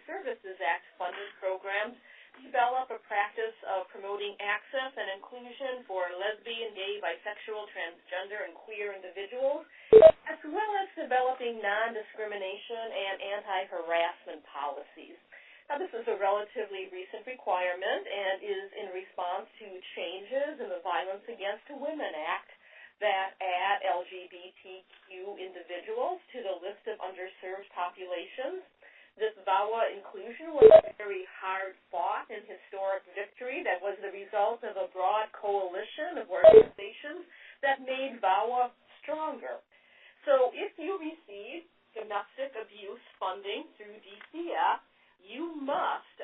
Services Act-funded programs develop a practice of promoting access and inclusion for lesbian, gay, bisexual, transgender, and queer individuals, as well as developing non-discrimination and anti-harassment policies. Now, this is a relatively recent requirement and is in response to changes in the Violence Against Women Act that add LGBTQ individuals to the list of underserved populations. This VAWA inclusion was a very hard-fought and historic victory that was the result of a broad coalition of organizations that made VAWA stronger. So if you receive domestic abuse funding through DCF, you must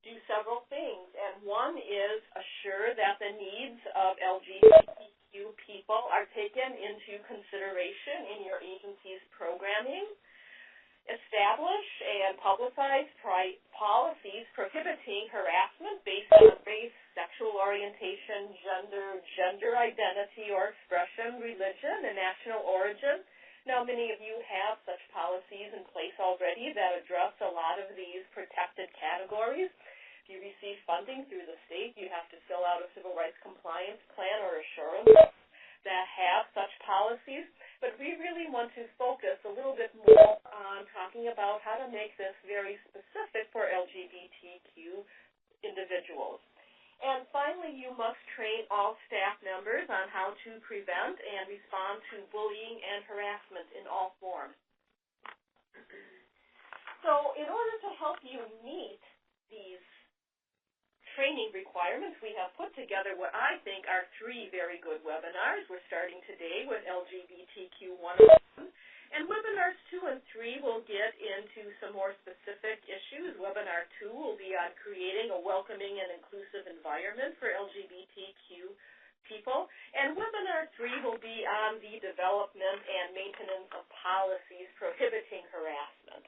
do several things, and one is assure that the needs of LGBTQ people are taken into consideration in your agency's programming, establish and publicize policies prohibiting harassment based on race, sexual orientation, gender identity or expression, religion, and national origin. Now, many of you have such policies in place already that address a lot of these protected categories. If you receive funding through the state, you have to fill out a civil rights compliance plan or assurance that have such policies. But we really want to focus a little bit more on talking about how to make this very specific for LGBTQ individuals. And finally, you must train all staff members on how to prevent and respond to bullying and harassment in all forms. So in order to help you meet these training requirements, we have put together what I think are 3 very good webinars. We're starting today with LGBTQ 101. And webinars 2 and 3 will get into some more specific issues. Webinar 2 will be on creating a welcoming and inclusive environment for LGBTQ people. And webinar 3 will be on the development and maintenance of policies prohibiting harassment.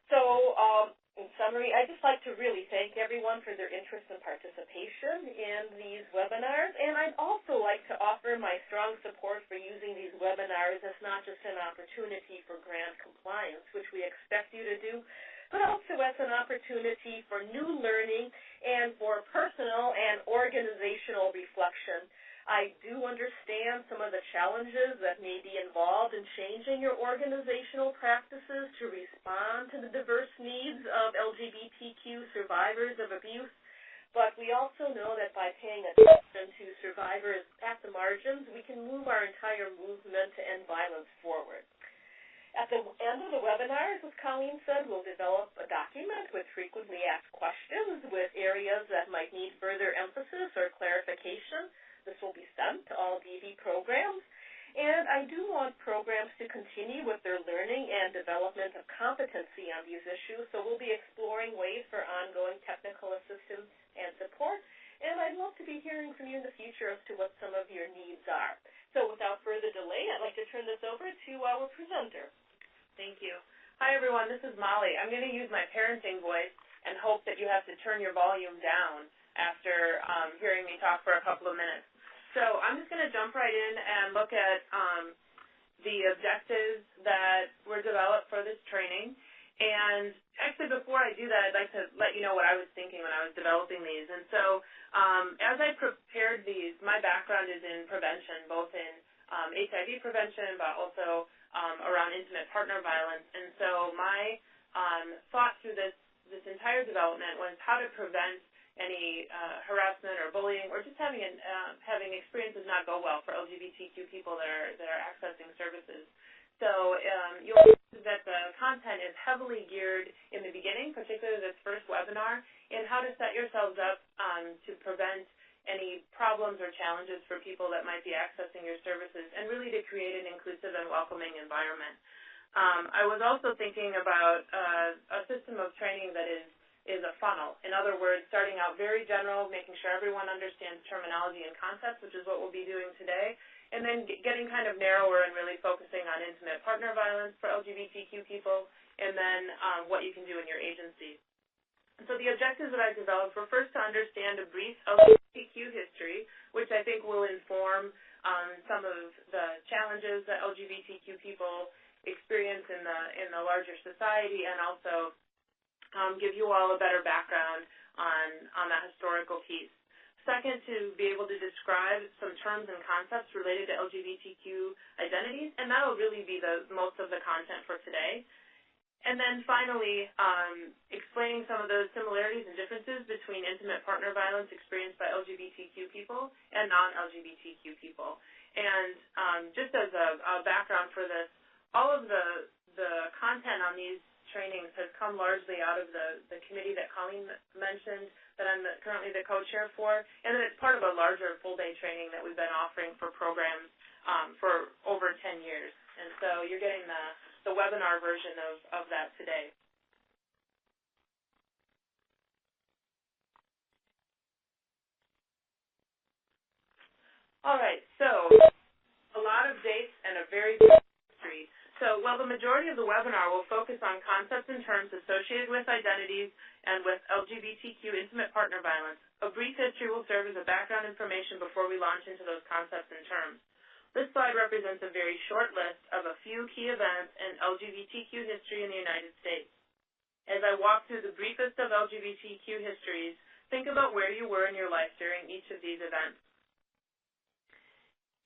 So, in summary, I'd just like to really thank everyone for their interest and participation in these webinars, and I'd also like to offer my strong support for using these webinars as not just an opportunity for grant compliance, which we expect you to do, but also as an opportunity for new learning and for personal and organizational reflection. I do understand some of the challenges that may be involved in changing your organizational practices to respond to the diverse needs of LGBTQ survivors of abuse, but we also know that by paying attention to survivors at the margins, we can move our entire movement to end violence forward. At the end of the webinars, as Colleen said, we'll develop a document with frequently asked questions with areas that might need further emphasis or clarification. This will be sent to all DV programs, and I do want programs to continue with their learning and development of competency on these issues, so we'll be exploring ways for ongoing technical assistance and support, and I'd love to be hearing from you in the future as to what some of your needs are. So without further delay, I'd like to turn this over to our presenter. Thank you. Hi, everyone. This is Molly. I'm going to use my parenting voice and hope that you have to turn your volume down after hearing me talk for a couple of minutes. So I'm just going to jump right in and look at the objectives that were developed for this training. And actually, before I do that, I'd like to let you know what I was thinking when I was developing these. And so as I prepared these, my background is in prevention, both in HIV prevention, but also around intimate partner violence. And so my thought through this entire development was how to prevent any harassment or bullying, or just having experiences not go well for LGBTQ people that are accessing services. So you'll see that the content is heavily geared in the beginning, particularly this first webinar, in how to set yourselves up to prevent any problems or challenges for people that might be accessing your services, and really to create an inclusive and welcoming environment. I was also thinking about a system of training that is a funnel. In other words, starting out very general, making sure everyone understands terminology and concepts, which is what we'll be doing today, and then getting kind of narrower and really focusing on intimate partner violence for LGBTQ people, and then what you can do in your agency. So the objectives that I developed were first to understand a brief LGBTQ history, which I think will inform some of the challenges that LGBTQ people experience in the larger society, and also give you all a better background on that historical piece. Second, to be able to describe some terms and concepts related to LGBTQ identities, and that will really be the most of the content for today. And then finally, explaining some of the similarities and differences between intimate partner violence experienced by LGBTQ people and non-LGBTQ people. And just as a background for this, all of the content on these trainings has come largely out of the committee that Colleen mentioned that I'm currently the co-chair for, and then it's part of a larger full-day training that we've been offering for programs for over 10 years. And so you're getting the webinar version of that today. All right, so a lot of dates and a very brief history. So while the majority of the webinar will focus on concepts and terms associated with identities and with LGBTQ intimate partner violence, a brief history will serve as a background information before we launch into those concepts and terms. This slide represents a very short list of a few key events in LGBTQ history in the United States. As I walk through the briefest of LGBTQ histories, think about where you were in your life during each of these events.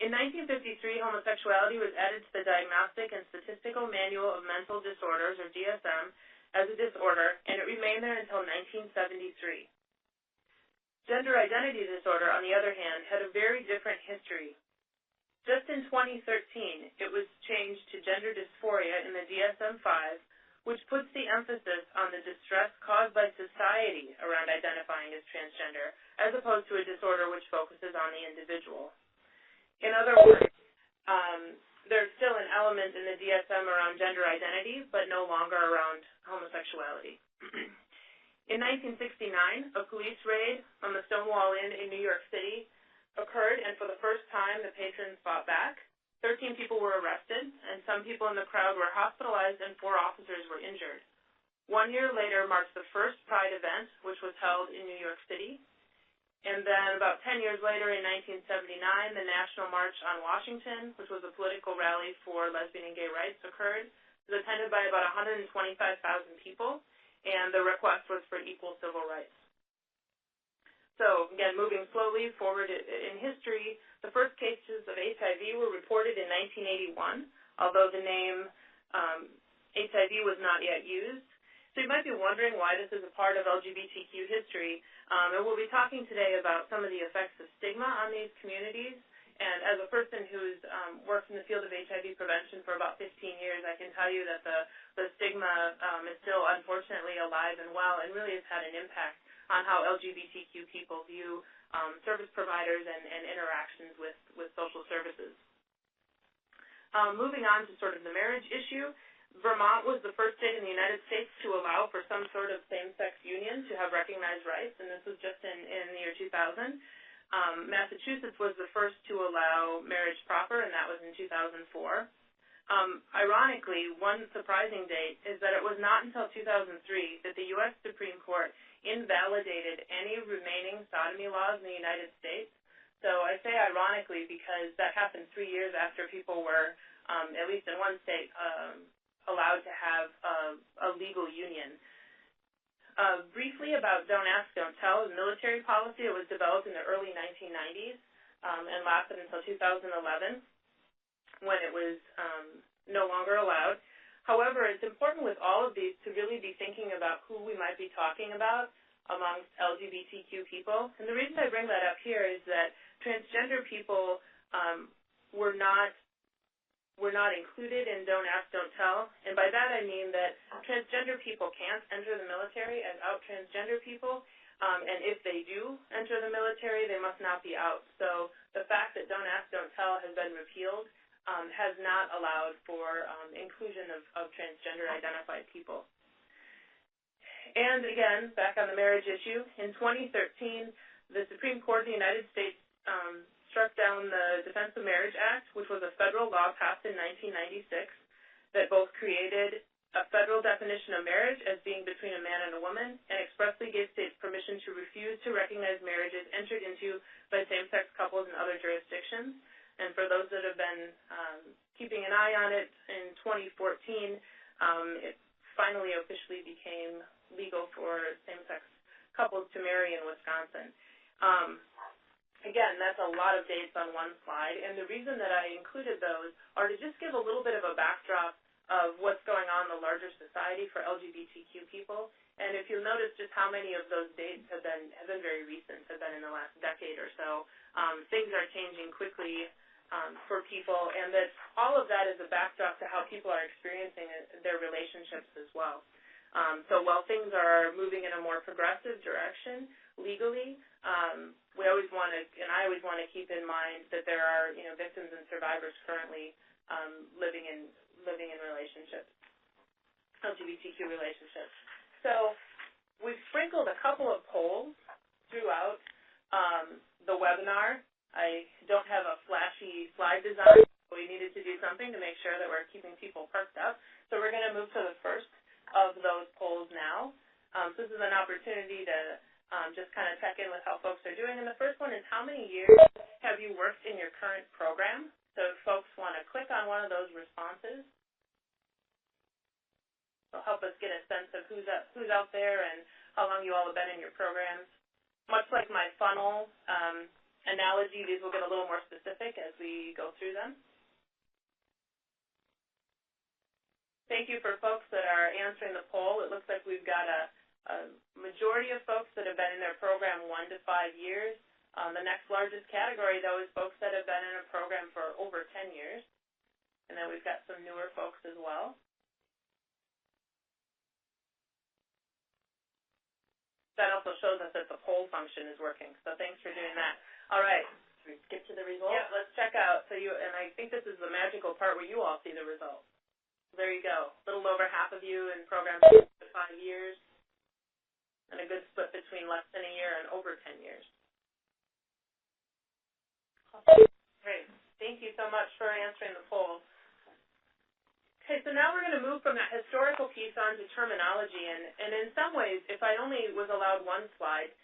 In 1953, homosexuality was added to the Diagnostic and Statistical Manual of Mental Disorders, or DSM, as a disorder, and it remained there until 1973. Gender identity disorder, on the other hand, had a very different history. Just in 2013, it was changed to gender dysphoria in the DSM-5, which puts the emphasis on the distress caused by society around identifying as transgender, as opposed to a disorder which focuses on the individual. In other words, there's still an element in the DSM around gender identity, but no longer around homosexuality. In 1969, a police raid on the Stonewall Inn in New York City occurred, and for the first time, the patrons fought back. 13 people were arrested, and some people in the crowd were hospitalized, and 4 officers were injured. 1 year later marks the first Pride event, which was held in New York City. And then about 10 years later, in 1979, the National March on Washington, which was a political rally for lesbian and gay rights, occurred. It was attended by about 125,000 people, and the request was for equal civil rights. So, again, moving slowly forward in history, the first cases of HIV were reported in 1981, although the name HIV was not yet used. So you might be wondering why this is a part of LGBTQ history, and we'll be talking today about some of the effects of stigma on these communities. And as a person who's worked in the field of HIV prevention for about 15 years, I can tell you that the stigma is still unfortunately alive and well and really has had an impact on how LGBTQ people view service providers and interactions with social services. Moving on to sort of the marriage issue, Vermont was the first state in the United States to allow for some sort of same-sex union to have recognized rights, and this was just in the year 2000. Massachusetts was the first to allow marriage proper, and that was in 2004. Ironically, one surprising date is that it was not until 2003 that the U.S. Supreme Court invalidated any remaining sodomy laws in the United States. So I say ironically because that happened 3 years after people were, at least in one state, allowed to have a legal union. Briefly about Don't Ask, Don't Tell, the military policy. It was developed in the early 1990s and lasted until 2011 when it was no longer allowed. However, it's important with all of these to really be thinking about who we might be talking about amongst LGBTQ people. And the reason I bring that up here is that transgender people were not included in Don't Ask, Don't Tell. And by that I mean that transgender people can't enter the military as out transgender people. And if they do enter the military, they must not be out. So the fact that Don't Ask, Don't Tell has been repealed has not allowed for inclusion of transgender identified people. And again, back on the marriage issue, in 2013, the Supreme Court of the United States struck down the Defense of Marriage Act, which was a federal law passed in 1996 that both created a federal definition of marriage as being between a man and a woman and expressly gave states permission to refuse to recognize marriages entered into by same-sex couples in other jurisdictions. And for those that have been keeping an eye on it, in 2014, it finally officially became legal for same-sex couples to marry in Wisconsin. Again, that's a lot of dates on one slide, and the reason that I included those are to just give a little bit of a backdrop of what's going on in the larger society for LGBTQ people. And if you'll notice just how many of those dates have been very recent, have been in the last decade or so. Things are changing quickly for people, and that all of that is a backdrop to how people are experiencing their relationships as well. So while things are moving in a more progressive direction legally, we always want to, and I always want to keep in mind that there are, victims and survivors currently living in relationships, LGBTQ relationships. So we've sprinkled a couple of polls throughout the webinar. I don't have a flashy slide design. We needed to do something to make sure that we're keeping people perked up. So we're going to move to the first of those polls now. So this is an opportunity to just kind of check in with how folks are doing. And the first one is, how many years have you worked in your current program? So if folks want to click on one of those responses, it'll help us get a sense of who's out there and how long you all have been in your programs. Much like my funnel analogy, these will get a little more specific as we go through them. Thank you for folks that are answering the poll. It looks like we've got a majority of folks that have been in their program 1 to 5 years. The next largest category, though, is folks that have been in a program for over 10 years. And then we've got some newer folks as well. That also shows us that the poll function is working. So thanks for doing that. All right. Should we skip to the results? Yeah, let's check out. And I think this is the magical part where you all see the results. There you go. A little over half of you in programs for 5 years, and a good split between less than a year and over 10 years. Great. Thank you so much for answering the poll. Okay, so now we're going to move from that historical piece on to terminology, and in some ways, if I only was allowed one slide,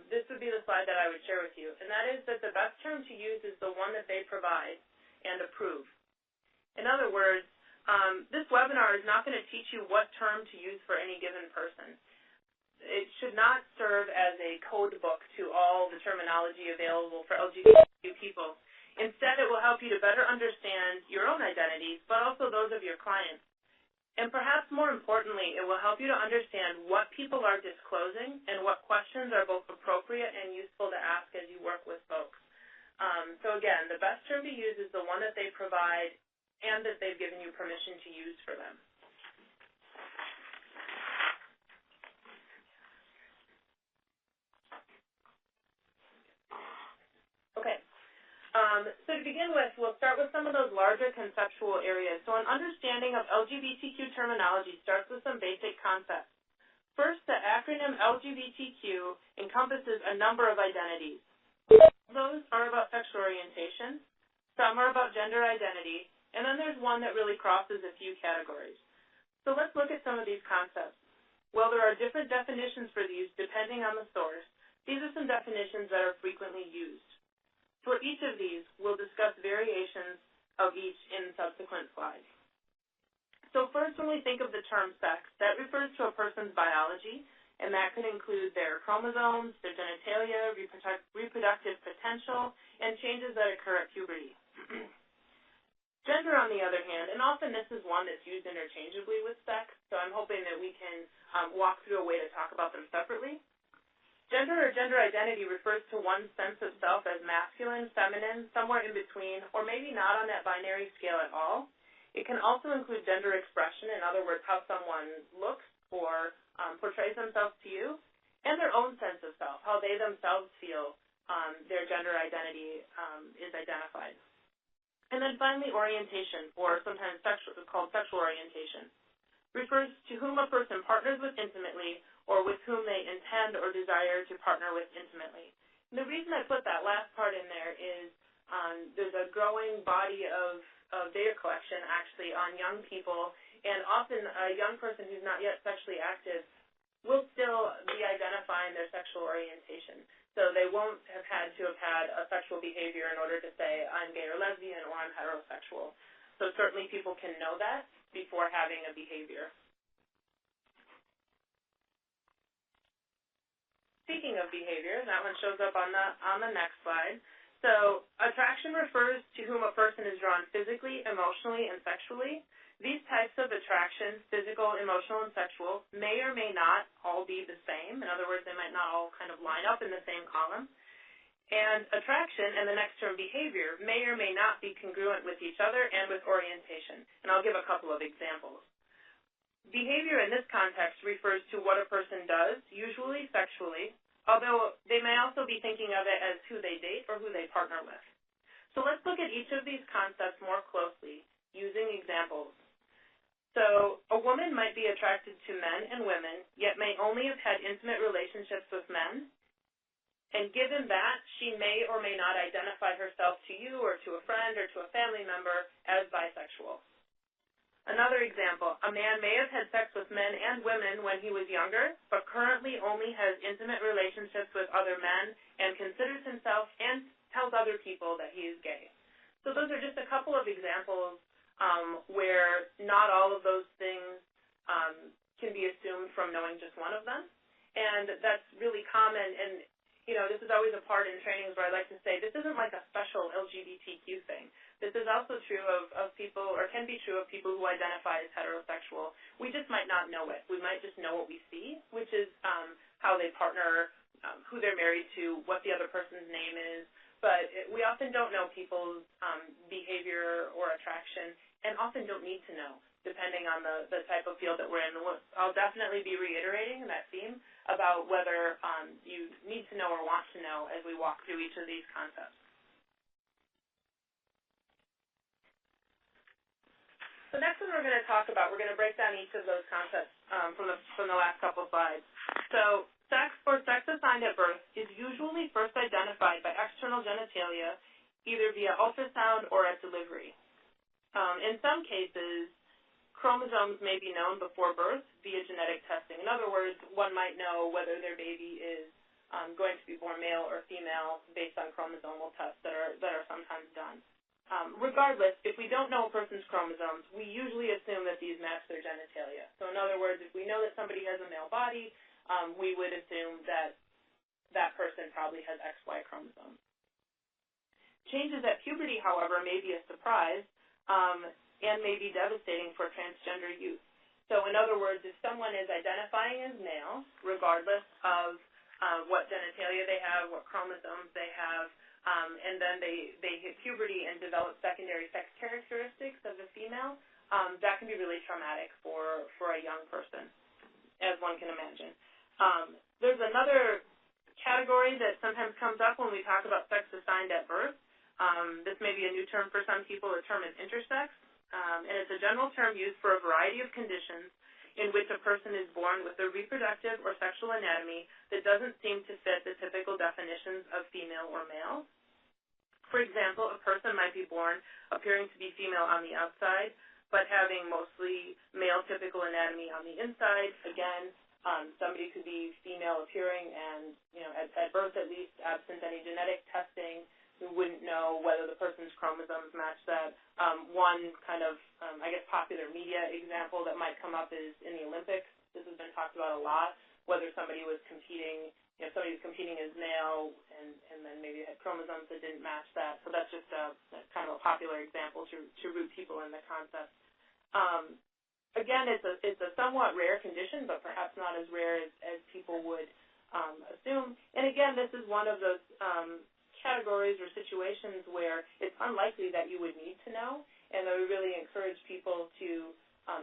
this would be the slide that I would share with you, and that is that the best term to use is the one that they provide and approve. In other words, this webinar is not going to teach you what term to use for any given person. It should not serve as a code book to all the terminology available for LGBTQ people. Instead, it will help you to better understand your own identities, but also those of your clients. And perhaps more importantly, it will help you to understand what people are disclosing and what questions are both appropriate and useful to ask as you work with folks. So again, the best term to use is the one that they provide and that they've given you permission to use for them. Okay. So to begin with, we'll start with some of those larger conceptual areas. So an understanding of LGBTQ terminology starts with some basic concepts. First, the acronym LGBTQ encompasses a number of identities. Those are about sexual orientation, some are about gender identity, and then there's one that really crosses a few categories. So let's look at some of these concepts. While there are different definitions for these depending on the source, these are some definitions that are frequently used. For each of these, we'll discuss variations of each in subsequent slides. So first, when we think of the term sex, that refers to a person's biology, and that could include their chromosomes, their genitalia, reproductive potential, and changes that occur at puberty. Gender, on the other hand, and often this is one that's used interchangeably with sex, so I'm hoping that we can walk through a way to talk about them separately. Gender or gender identity refers to one's sense of self as masculine, feminine, somewhere in between, or maybe not on that binary scale at all. It can also include gender expression, in other words, how someone looks or portrays themselves to you, and their own sense of self, how they themselves feel their gender identity is identified. And then finally, orientation, or sometimes called sexual orientation, refers to whom a person partners with intimately or with whom they intend or desire to partner with intimately. And the reason I put that last part in there is there's a growing body of data collection actually on young people, and often a young person who's not yet sexually active will still be identifying their sexual orientation. So they won't have had a sexual behavior in order to say, I'm gay or lesbian, or I'm heterosexual. So certainly people can know that before having a behavior. speaking of behavior, that one shows up on the next slide. So attraction refers to whom a person is drawn physically, emotionally, and sexually. These types of attraction, physical, emotional, and sexual, may or may not all be the same. In other words, they might not all kind of line up in the same column. And attraction and the next term behavior may or may not be congruent with each other and with orientation. And I'll give a couple of examples. Behavior in this context refers to what a person does, usually sexually, although they may also be thinking of it as who they date or who they partner with. So let's look at each of these concepts more closely using examples. So a woman might be attracted to men and women, yet may only have had intimate relationships with men. And given that, she may or may not identify herself to you or to a friend or to a family member as bisexual. Another example, a man may have had sex with men and women when he was younger, but currently only has intimate relationships with other men and considers himself and tells other people that he is gay. So those are just a couple of examples where not all of those things can be assumed from knowing just one of them. And that's really common, and this is always a part in trainings where I like to say this isn't like a special LGBTQ thing. This is also true of people, or can be true of people who identify as heterosexual. We just might not know it. We might just know what we see, which is how they partner, who they're married to, what the other person's name is. But we often don't know people's behavior or attraction, and often don't need to know, depending on the type of field that we're in. I'll definitely be reiterating that theme about whether you need to know or want to know as we walk through each of these concepts. So next one we're going to talk about, we're going to break down each of those concepts from the last couple slides. So sex or sex assigned at birth is usually first identified by external genitalia, either via ultrasound or at delivery. In some cases, chromosomes may be known before birth via genetic testing. In other words, one might know whether their baby is going to be born male or female based on chromosomal tests that are sometimes done. Regardless, if we don't know a person's chromosomes, we usually assume that these match their genitalia. So in other words, if we know that somebody has a male body, we would assume that that person probably has XY chromosomes. Changes at puberty, however, may be a surprise and may be devastating for transgender youth. So in other words, if someone is identifying as male, regardless of what genitalia they have, what chromosomes they have, and then they hit puberty and develop secondary sex characteristics of the female, that can be really traumatic for a young person, as one can imagine. There's another category that sometimes comes up when we talk about sex assigned at birth. This may be a new term for some people. The term is intersex, and it's a general term used for a variety of conditions in which a person is born with a reproductive or sexual anatomy that doesn't seem to fit the typical definitions of female or male. For example, a person might be born appearing to be female on the outside, but having mostly male typical anatomy on the inside. Again, somebody could be female appearing and, at birth at least, absent any genetic testing, we wouldn't know whether the person's chromosomes match that. One kind of, popular media example that might come up is in the Olympics. This has been talked about a lot, whether somebody was competing, somebody was competing as male and then maybe had chromosomes that didn't match that. So that's just kind of a popular example to root people in the concept. Again, it's a somewhat rare condition, but perhaps not as rare as people would assume. And again, this is one of those categories or situations where it's unlikely that you would need to know, and I would really encourage people to,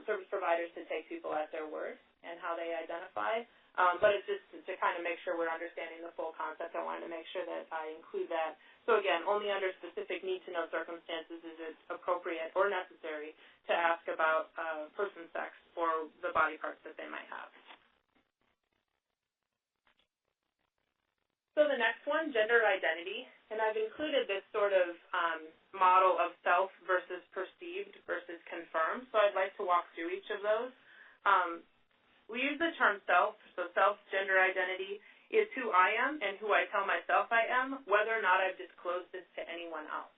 service providers to take people at their word and how they identify. But it's just to kind of make sure we're understanding the full concept. I wanted to make sure that I include that. So again, only under specific need-to-know circumstances is it appropriate or necessary to ask about person's sex or the body parts that they might have. So the next one, gender identity, and I've included this sort of model of self versus perceived versus confirmed, so I'd like to walk through each of those. We use the term self, so self-gender identity is who I am and who I tell myself I am, whether or not I've disclosed this to anyone else.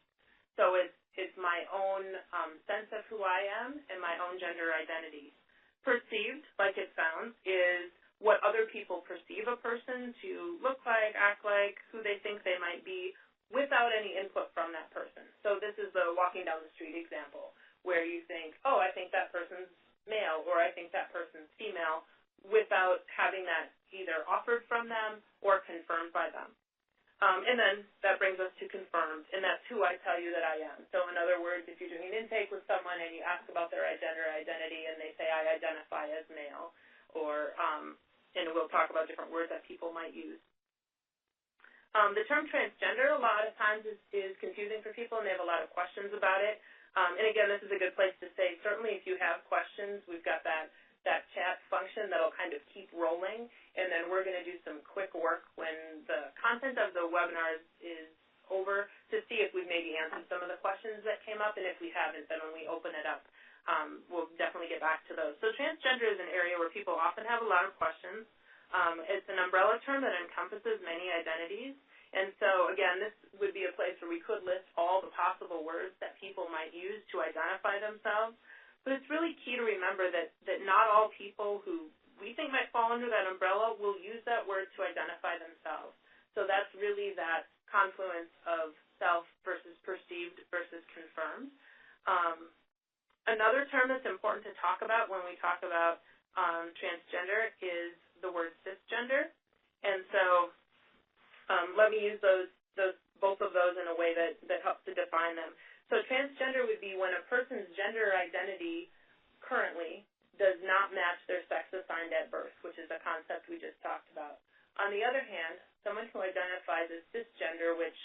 So it's my own sense of who I am and my own gender identity. Perceived, like it sounds, is what other people perceive a person to look like, act like, who they think they might be, without any input from that person. So this is the walking down the street example, where you think, oh, I think that person's male, or I think that person's female, without having that either offered from them or confirmed by them. And then that brings us to confirmed, and that's who I tell you that I am. So in other words, if you're doing an intake with someone and you ask about their gender identity and they say, I identify as male, or, and we'll talk about different words that people might use. The term transgender a lot of times is confusing for people, and they have a lot of questions about it. And again, this is a good place to say, certainly if you have questions, we've got that chat function that'll kind of keep rolling, and then we're going to do some quick work when the content of the webinar is over to see if we've maybe answered some of the questions that came up, and if we haven't, then when we open it up, we'll definitely get back to those. So transgender is an area where people often have a lot of questions. It's an umbrella term that encompasses many identities, and so, again, this would be a place where we could list all the possible words that people might use to identify themselves. But it's really key to remember that not all people who we think might fall under that umbrella will use that word to identify themselves. So that's really that confluence of self versus perceived versus confirmed. Another term that's important to talk about when we talk about transgender is the word cisgender. And so let me use both of those in a way that helps to define them. So transgender would be when a person's gender identity currently does not match their sex assigned at birth, which is a concept we just talked about. On the other hand, someone who identifies as cisgender, which,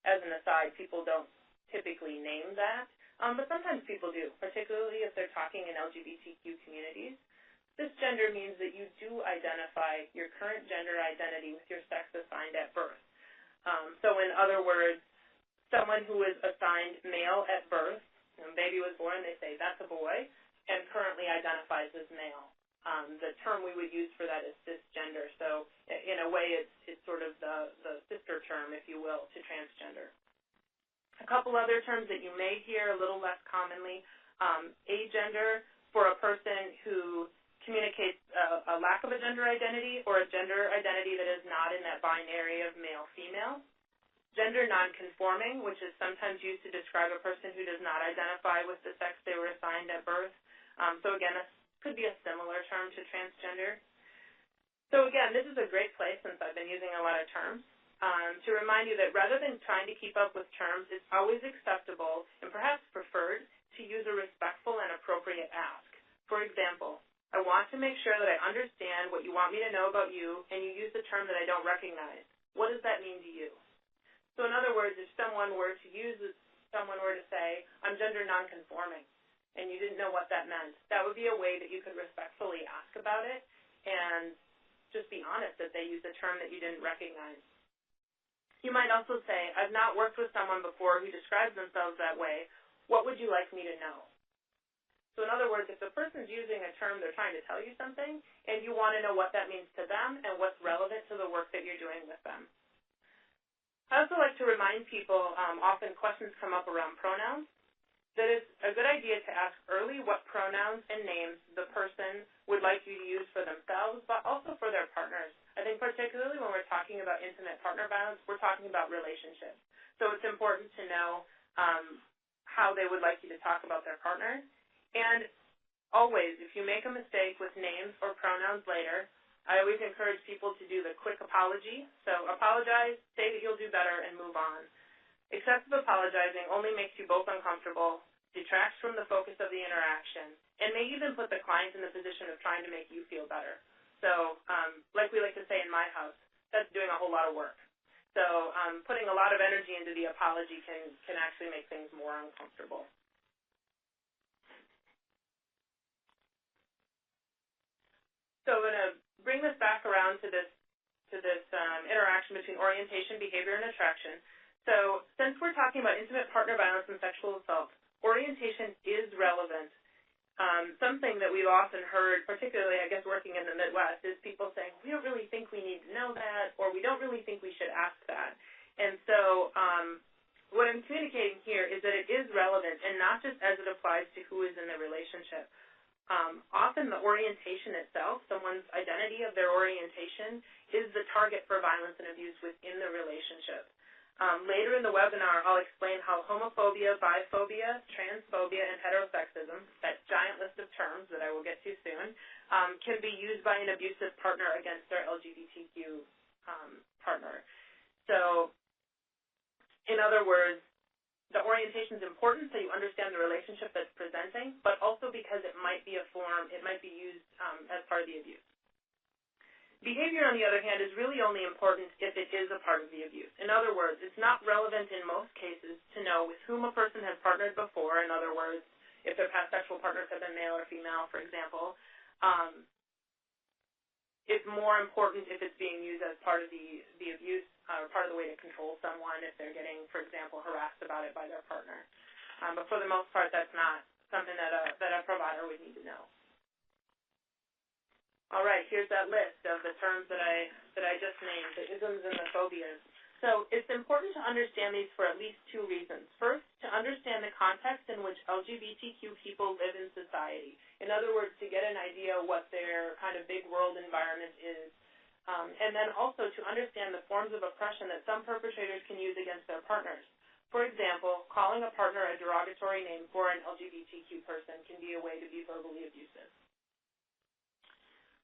as an aside, people don't typically name that, but sometimes people do, particularly if they're talking in LGBTQ communities. Cisgender means that you do identify your current gender identity with your sex assigned at birth. So in other words, someone who is assigned male at birth, when a baby was born, they say that's a boy, and currently identifies as male. The term we would use for that is cisgender. So in a way, it's sort of the sister term, if you will, to transgender. A couple other terms that you may hear a little less commonly, agender, for a person who communicates a lack of a gender identity or a gender identity that is not in that binary of male-female. Gender nonconforming, which is sometimes used to describe a person who does not identify with the sex they were assigned at birth. So again, this could be a similar term to transgender. So again, this is a great place, since I've been using a lot of terms, to remind you that rather than trying to keep up with terms, it's always acceptable and perhaps preferred to use a respectful and appropriate ask. For example, I want to make sure that I understand what you want me to know about you, and you use the term that I don't recognize. What does that mean to you? So in other words, if someone were to say, I'm gender nonconforming, and you didn't know what that meant, that would be a way that you could respectfully ask about it and just be honest that they used a term that you didn't recognize. You might also say, I've not worked with someone before who describes themselves that way. What would you like me to know? So in other words, if the person's using a term, they're trying to tell you something, and you want to know what that means to them and what's relevant to the work that you're doing with them. I also like to remind people, often questions come up around pronouns, that it's a good idea to ask early what pronouns and names the person would like you to use for themselves, but also for their partners. I think particularly when we're talking about intimate partner violence, we're talking about relationships. So it's important to know how they would like you to talk about their partner. And always, if you make a mistake with names or pronouns later, I always encourage people to do the quick apology. So apologize, say that you'll do better, and move on. Excessive apologizing only makes you both uncomfortable, detracts from the focus of the interaction, and may even put the client in the position of trying to make you feel better. So like we like to say in my house, that's doing a whole lot of work. So putting a lot of energy into the apology can actually make things more uncomfortable. So I'm going to bring this back around to this interaction between orientation, behavior, and attraction. So since we're talking about intimate partner violence and sexual assault, orientation is relevant. Something that we've often heard, particularly, I guess, working in the Midwest, is people saying, we don't really think we need to know that, or we don't really think we should ask that. And so what I'm communicating here is that it is relevant, and not just as it applies to who is in the relationship. Often the orientation itself, someone's identity of their orientation, is the target for violence and abuse within the relationship. Later in the webinar, I'll explain how homophobia, biphobia, transphobia, and heterosexism, that giant list of terms that I will get to soon, can be used by an abusive partner against their LGBTQ partner. So, in other words, the orientation is important so you understand the relationship that's presenting, but also because it might be a form, it might be used as part of the abuse. Behavior, on the other hand, is really only important if it is a part of the abuse. In other words, it's not relevant in most cases to know with whom a person has partnered before. In other words, if their past sexual partners have been male or female, for example. It's more important if it's being used as part of the abuse or part of the way to control someone if they're getting, for example, harassed about it by their partner. But for the most part, that's not something that a provider would need to know. All right, here's that list of the terms that I just named, the isms and the phobias. So it's important to understand these for at least two reasons. First, to understand the context in which LGBTQ people live in society. In other words, to get an idea what their kind of big world environment is. And then also to understand the forms of oppression that some perpetrators can use against their partners. For example, calling a partner a derogatory name for an LGBTQ person can be a way to be verbally abusive.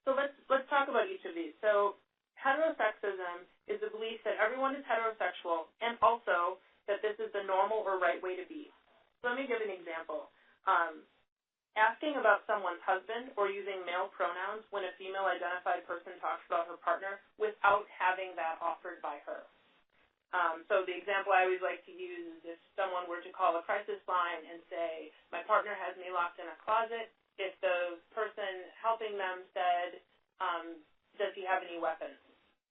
So let's talk about each of these. So heterosexism is the belief that everyone is heterosexual and also that this is the normal or right way to be. So let me give an example. Asking about someone's husband or using male pronouns when a female-identified person talks about her partner without having that offered by her. So the example I always like to use is if someone were to call a crisis line and say, my partner has me locked in a closet, if the person helping them said, does he have any weapons?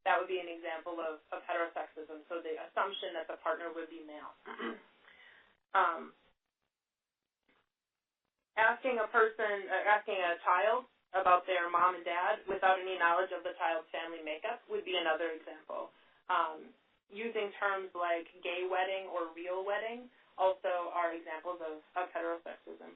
That would be an example of heterosexism, so the assumption that the partner would be male. Asking a child about their mom and dad without any knowledge of the child's family makeup would be another example. Using terms like gay wedding or real wedding also are examples of heterosexism.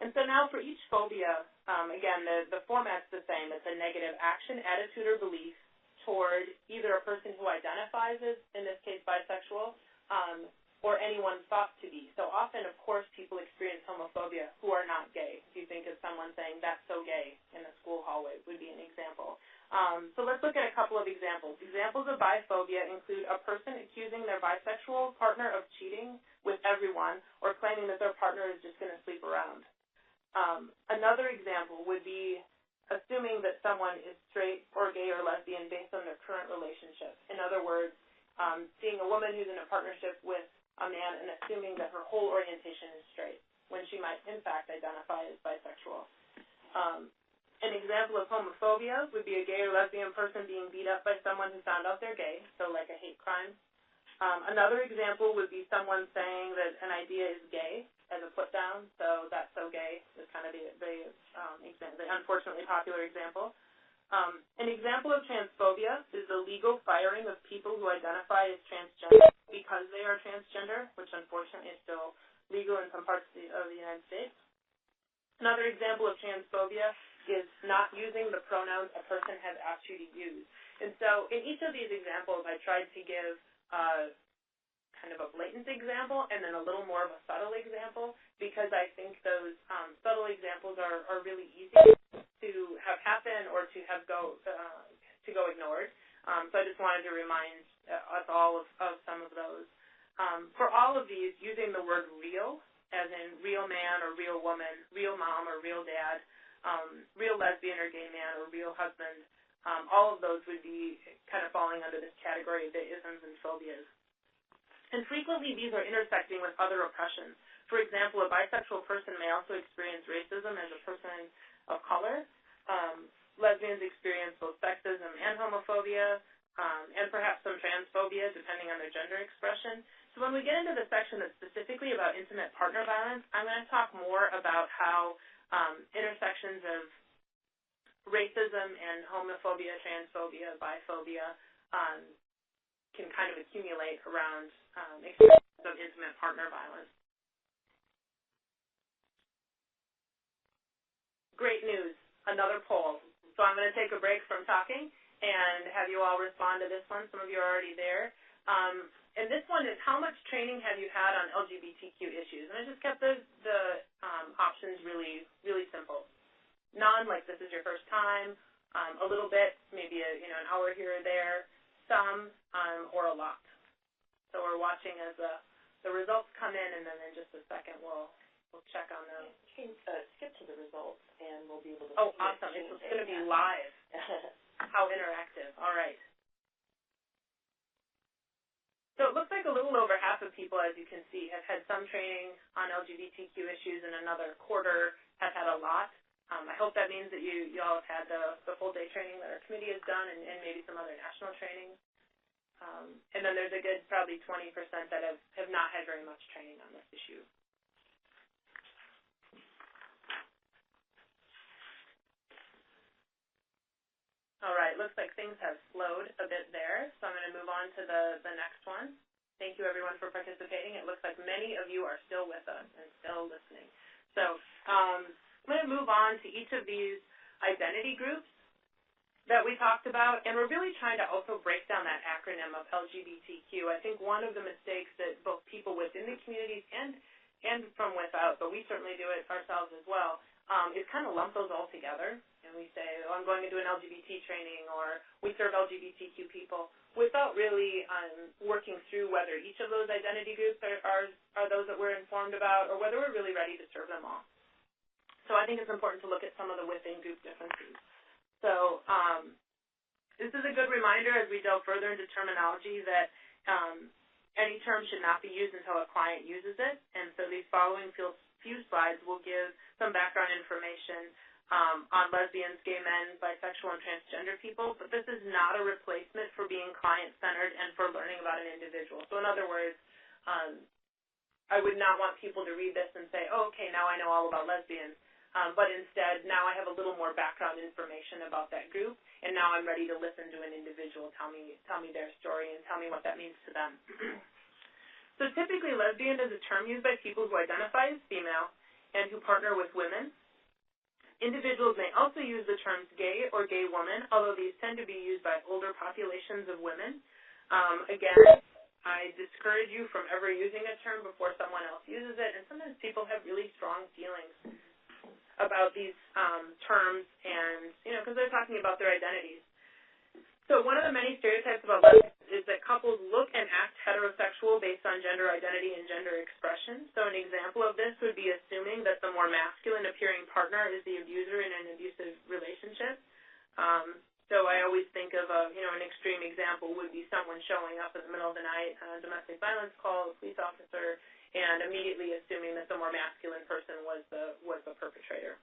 And so now for each phobia, again, the format's the same. It's a negative action, attitude, or belief toward either a person who identifies as, in this case, bisexual, or anyone thought to be. So often, of course, people experience homophobia who are not gay. If you think of someone saying, that's so gay in a school hallway would be an example. So let's look at a couple of examples. Examples of biphobia include a person accusing their bisexual partner of cheating with everyone or claiming that their partner is just going to sleep around. Another example would be assuming that someone is straight or gay or lesbian based on their current relationship. In other words, seeing a woman who's in a partnership with a man and assuming that her whole orientation is straight when she might, in fact, identify as bisexual. An example of homophobia would be a gay or lesbian person being beat up by someone who found out they're gay, so like a hate crime. Another example would be someone saying that an idea is gay as a put-down, so that's so gay is kind of the unfortunately popular example. An example of transphobia is the legal firing of people who identify as transgender because they are transgender, which unfortunately is still legal in some parts of the United States. Another example of transphobia is not using the pronouns a person has asked you to use. And so in each of these examples, I tried to give kind of a blatant example and then a little more of a subtle example because I think those subtle examples are really easy to have happen or to have go ignored. So I just wanted to remind us all of some of those. For all of these, using the word real, as in real man or real woman, real mom or real dad, real lesbian or gay man or real husband, all of those would be kind of falling under this category of the isms and phobias. And frequently these are intersecting with other oppressions. For example, a bisexual person may also experience racism as a person of color. Lesbians experience both sexism and homophobia, and perhaps some transphobia depending on their gender expression. So when we get into the section that's specifically about intimate partner violence, I'm going to talk more about how intersections of racism and homophobia, transphobia, biphobia can kind of accumulate around experiences of intimate partner violence. great news, another poll. So I'm going to take a break from talking and have you all respond to this one. Some of you are already there. And this one is, how much training have you had on LGBTQ issues? And I just kept the options really, really simple. None, like this is your first time, a little bit, maybe an hour here or there, some, or a lot. So we're watching as the results come in, and then in just a second we'll check on those. You can skip to the results, and we'll be able to see. Oh, see awesome. It's going to be live. How interactive. All right. So it looks like a little over half of people, as you can see, have had some training on LGBTQ issues, and another quarter have had a lot. I hope that means that you all have had the full-day training that our committee has done, and maybe some other national training. And then there's a good probably 20% that have not had very much training on this issue. All right, looks like things have slowed a bit there, so I'm going to move on to the next one. Thank you, everyone, for participating. It looks like many of you are still with us and still listening. So I'm going to move on to each of these identity groups that we talked about, and we're really trying to also break down that acronym of LGBTQ. I think one of the mistakes that both people within the communities and from without, but we certainly do it ourselves as well, is kind of lump those all together. And we say, oh, I'm going to do an LGBT training, or we serve LGBTQ people, without really working through whether each of those identity groups are those that we're informed about, or whether we're really ready to serve them all. So I think it's important to look at some of the within-group differences. So this is a good reminder as we delve further into terminology that any term should not be used until a client uses it. And so these following few slides will give some background information on lesbians, gay men, bisexual, and transgender people, but this is not a replacement for being client-centered and for learning about an individual. So in other words, I would not want people to read this and say, oh, okay, now I know all about lesbians, but instead, now I have a little more background information about that group, and now I'm ready to listen to an individual tell me their story and tell me what that means to them. So typically, lesbian is a term used by people who identify as female and who partner with women. Individuals may also use the terms gay or gay woman, although these tend to be used by older populations of women. Again, I discourage you from ever using a term before someone else uses it, and sometimes people have really strong feelings about these terms, and because they're talking about their identities. So one of the many stereotypes about lesbians is that couples look and act heterosexual based on gender identity and gender expression. So an example of this would be assuming that the more masculine-appearing partner is the abuser in an abusive relationship. So I always think of an extreme example would be someone showing up in the middle of the night on a domestic violence call, a police officer, and immediately assuming that the more masculine person was the perpetrator.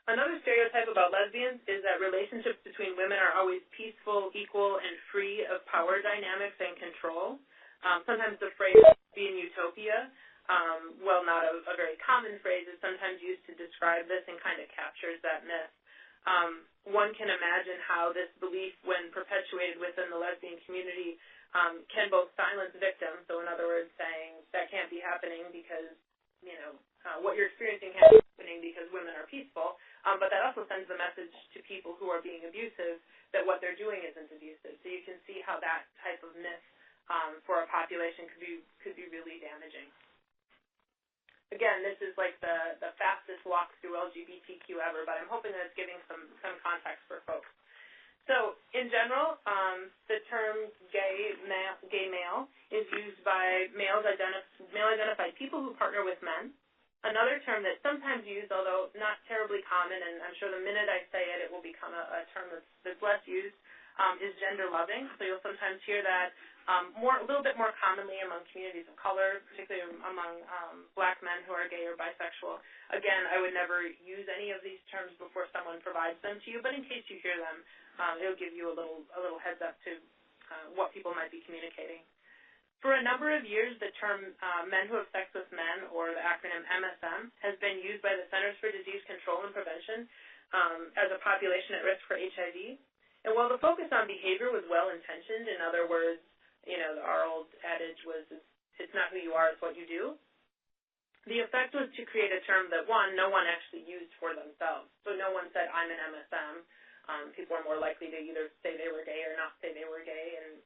Another stereotype about lesbians is that relationships between women are always peaceful, equal, and free of power dynamics and control. Sometimes the phrase being utopia, while not a very common phrase, is sometimes used to describe this and kind of captures that myth. One can imagine how this belief, when perpetuated within the lesbian community, can both silence victims, so in other words, saying that can't be happening because, what you're experiencing can't be happening because women are peaceful, but that also sends the message to people who are being abusive that what they're doing isn't abusive. So you can see how that type of myth for a population could be really damaging. Again, this is like the fastest walk through LGBTQ ever, but I'm hoping that it's giving some context for folks. So in general, the term gay male is used by male-identified people who partner with men. Another term that's sometimes used, although not terribly common, and I'm sure the minute I say it, it will become a term that's less used, is gender-loving. So you'll sometimes hear that a little bit more commonly among communities of color, particularly among black men who are gay or bisexual. Again, I would never use any of these terms before someone provides them to you, but in case you hear them, it'll give you a little heads up to what people might be communicating. For a number of years, the term men who have sex with men, or the acronym MSM, has been used by the Centers for Disease Control and Prevention as a population at risk for HIV. And while the focus on behavior was well-intentioned, in other words, our old adage was, it's not who you are, it's what you do, The effect was to create a term that, one, no one actually used for themselves. So no one said, I'm an MSM. People are more likely to either say they were gay or not say they were gay and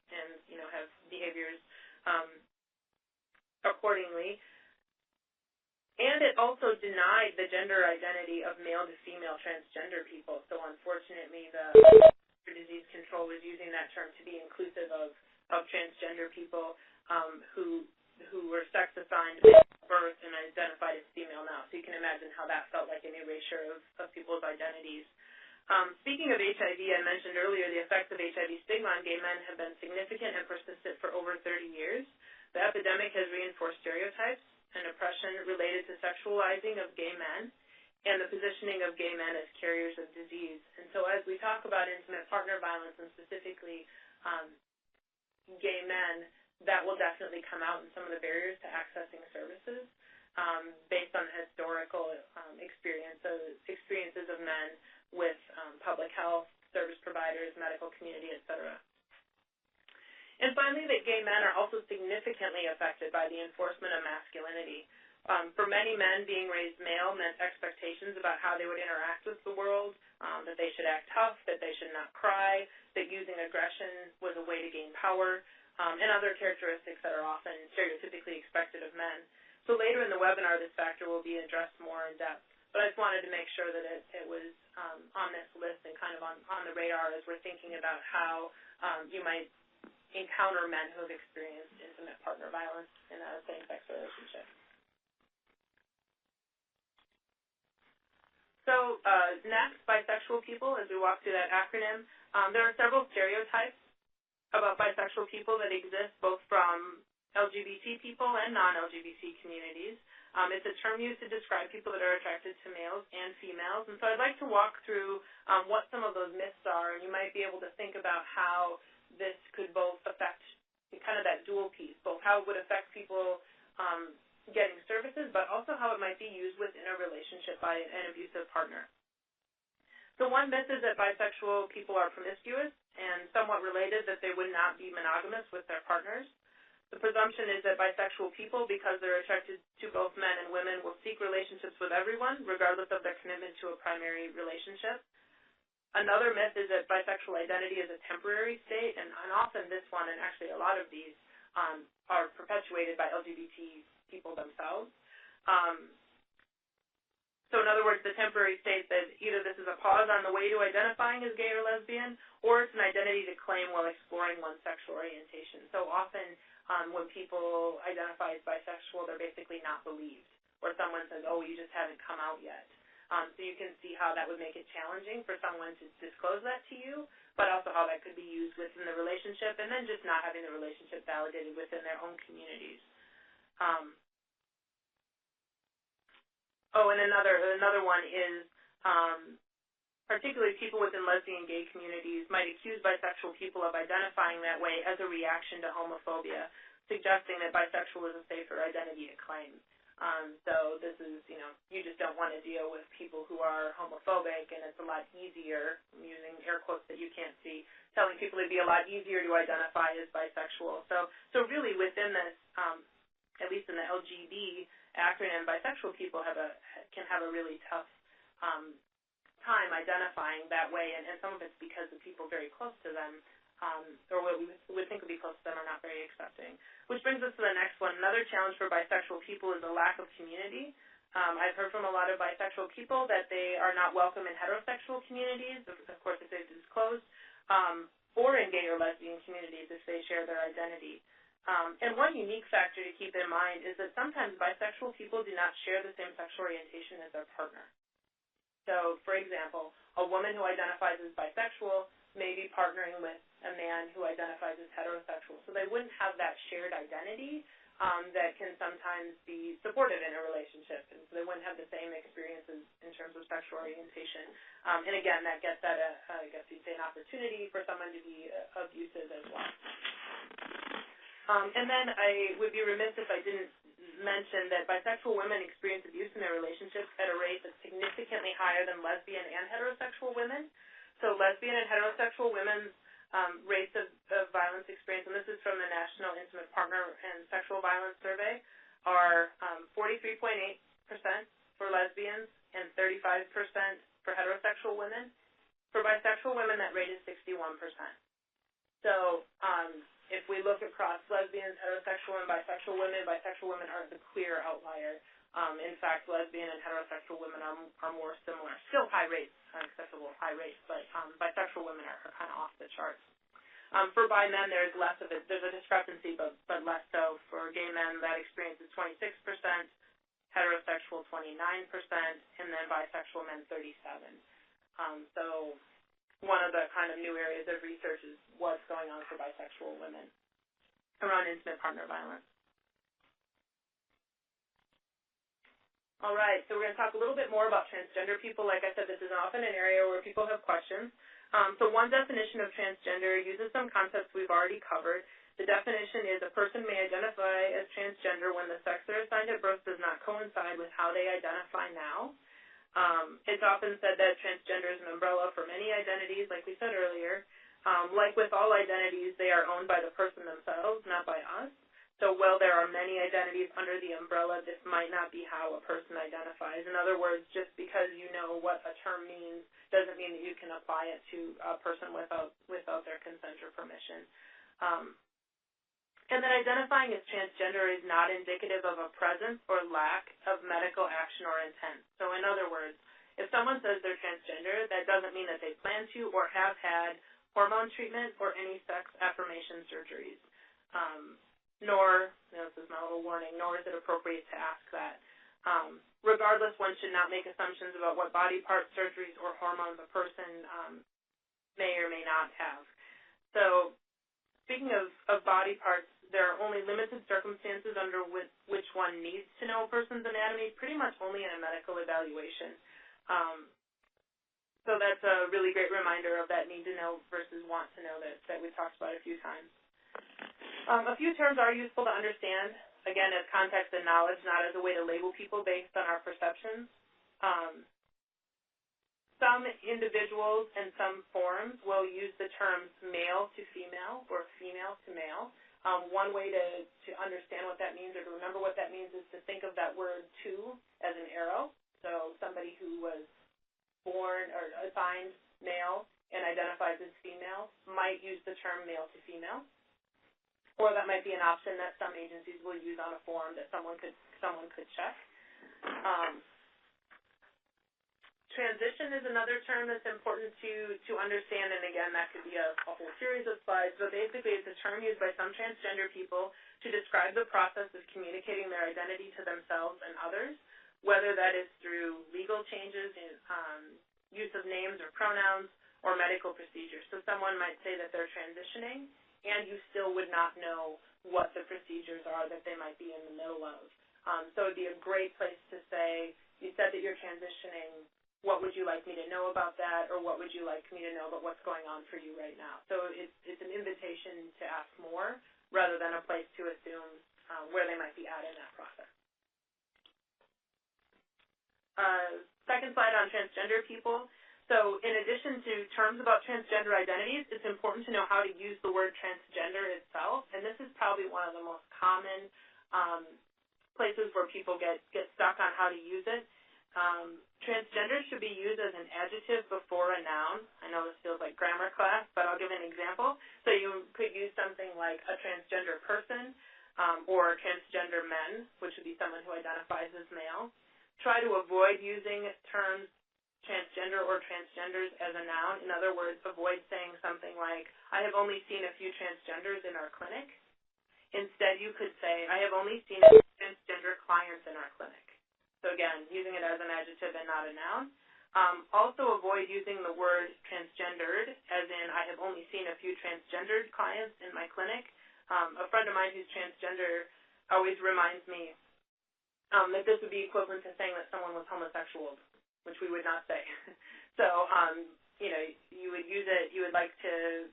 have behaviors accordingly. And it also denied the gender identity of male to female transgender people. So unfortunately, the disease control was using that term to be inclusive of transgender people who were sex assigned at birth and identified as female now. So you can imagine how that felt like an erasure of people's identities. Speaking of HIV, I mentioned earlier the effects of HIV stigma on gay men have been significant and persistent for over 30 years. The epidemic has reinforced stereotypes and oppression related to sexualizing of gay men and the positioning of gay men as carriers of disease. And so as we talk about intimate partner violence and specifically gay men, that will definitely come out in some of the barriers to accessing services based on historical experiences of men with public health, service providers, medical community, et cetera. And finally, that gay men are also significantly affected by the enforcement of masculinity. For many men, being raised male meant expectations about how they would interact with the world, that they should act tough, that they should not cry, that using aggression was a way to gain power, and other characteristics that are often stereotypically expected of men. So later in the webinar, this factor will be addressed more in depth. But I just wanted to make sure that it was on this list and kind of on the radar as we're thinking about how you might encounter men who have experienced intimate partner violence in a same-sex relationship. So next, bisexual people, as we walk through that acronym, there are several stereotypes about bisexual people that exist both from LGBT people and non-LGBT communities. It's a term used to describe people that are attracted to males and females. And so I'd like to walk through what some of those myths are, and you might be able to think about how this could both affect kind of that dual piece, both how it would affect people getting services, but also how it might be used within a relationship by an abusive partner. So one myth is that bisexual people are promiscuous, and somewhat related that they would not be monogamous with their partners. The presumption is that bisexual people, because they're attracted to both men and women, will seek relationships with everyone, regardless of their commitment to a primary relationship. Another myth is that bisexual identity is a temporary state, and often this one, and actually a lot of these, are perpetuated by LGBT people themselves. So in other words, the temporary state that either this is a pause on the way to identifying as gay or lesbian, or it's an identity to claim while exploring one's sexual orientation. So often when people identify as bisexual, they're basically not believed, or someone says, oh, you just haven't come out yet. So you can see how that would make it challenging for someone to disclose that to you, but also how that could be used within the relationship, and then just not having the relationship validated within their own communities. And another one is particularly people within lesbian gay communities might accuse bisexual people of identifying that way as a reaction to homophobia, suggesting that bisexual is a safer identity to claim. So this is, you just don't want to deal with people who are homophobic, and it's a lot easier, I'm using air quotes that you can't see, telling people it'd be a lot easier to identify as bisexual. So really within this, at least in the LGB acronym, bisexual people can have a really tough time identifying that way, and some of it's because the people very close to them, or what we would think would be close to them, are not very accepting. Which brings us to the next one. Another challenge for bisexual people is the lack of community. I've heard from a lot of bisexual people that they are not welcome in heterosexual communities, of course if they've disclosed, or in gay or lesbian communities if they share their identity. And one unique factor to keep in mind is that sometimes bisexual people do not share the same sexual orientation as their partner. So, for example, a woman who identifies as bisexual may be partnering with a man who identifies as heterosexual. So they wouldn't have that shared identity that can sometimes be supportive in a relationship. And so they wouldn't have the same experiences in terms of sexual orientation. And again, that gets at I guess you'd say, an opportunity for someone to be abusive as well. And then I would be remiss if I didn't mention that bisexual women experience abuse in their relationships at a rate that's significantly higher than lesbian and heterosexual women. So lesbian and heterosexual women's rates of violence experience, and this is from the National Intimate Partner and Sexual Violence Survey, are 43.8% for lesbians and 35% for heterosexual women. For bisexual women, that rate is 61%. So if we look across lesbians, heterosexual, and bisexual women are the clear outlier. In fact, lesbian and heterosexual women are more similar. Still high rates, unacceptable high rates, but bisexual women are kind of off the charts. For bi men, there's less of it. There's a discrepancy, but less so. For gay men, that experience is 26%, heterosexual 29%, and then bisexual men 37%. So one of the kind of new areas of research is what's going on for bisexual women around intimate partner violence. All right, so we're going to talk a little bit more about transgender people. Like I said, this is often an area where people have questions. So one definition of transgender uses some concepts we've already covered. The definition is a person may identify as transgender when the sex they're assigned at birth does not coincide with how they identify now. It's often said that transgender is an umbrella for many identities, like we said earlier. Like with all identities, they are owned by the person themselves, not by us. So while there are many identities under the umbrella, this might not be how a person identifies. In other words, just because you know what a term means doesn't mean that you can apply it to a person without their consent or permission. And then identifying as transgender is not indicative of a presence or lack of medical action or intent. So in other words, if someone says they're transgender, that doesn't mean that they plan to or have had hormone treatment or any sex affirmation surgeries. Nor, this is my little warning, nor is it appropriate to ask that. Regardless, one should not make assumptions about what body part surgeries or hormones a person may or may not have. So speaking of body parts, there are only limited circumstances under which one needs to know a person's anatomy, pretty much only in a medical evaluation. So that's a really great reminder of that need to know versus want to know that we've talked about a few times. A few terms are useful to understand, again, as context and knowledge, not as a way to label people based on our perceptions. Some individuals and some forums will use the terms male to female or female to male. One way to understand what that means or to remember what that means is to think of that word to as an arrow. So somebody who was born or assigned male and identifies as female might use the term male to female. Or that might be an option that some agencies will use on a form that someone could check. Transition is another term that's important to understand, and again, that could be a whole series of slides, but basically it's a term used by some transgender people to describe the process of communicating their identity to themselves and others, whether that is through legal changes in use of names or pronouns or medical procedures. So someone might say that they're transitioning, and you still would not know what the procedures are that they might be in the middle of. So it would be a great place to say, you said that you're transitioning, what would you like me to know about that, or what would you like me to know about what's going on for you right now? So it's an invitation to ask more rather than a place to assume where they might be at in that process. Second slide on transgender people. So in addition to terms about transgender identities, it's important to know how to use the word transgender itself, and this is probably one of the most common places where people get stuck on how to use it. Transgender should be used as an adjective before a noun. I know this feels like grammar class, but I'll give an example. So you could use something like a transgender person or transgender men, which would be someone who identifies as male. Try to avoid using terms transgender or transgenders as a noun. In other words, avoid saying something like, I have only seen a few transgenders in our clinic. Instead, you could say, I have only seen a few transgender clients in our clinic. So again, using it as an adjective and not a noun. Also avoid using the word transgendered, as in, I have only seen a few transgendered clients in my clinic. A friend of mine who's transgender always reminds me that this would be equivalent to saying that someone was homosexual, which we would not say. So, you would use it, you would like to,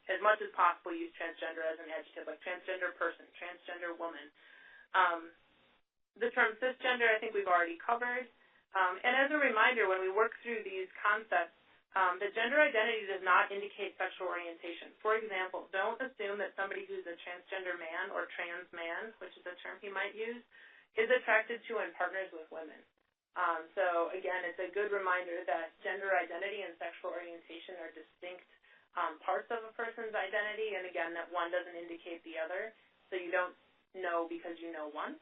as much as possible, use transgender as an adjective, like transgender person, transgender woman. The term cisgender, I think we've already covered. And as a reminder, when we work through these concepts, the gender identity does not indicate sexual orientation. For example, don't assume that somebody who's a transgender man or trans man, which is a term he might use, is attracted to and partners with women. So again, it's a good reminder that gender identity and sexual orientation are distinct parts of a person's identity, and again, that one doesn't indicate the other, so you don't know because you know one.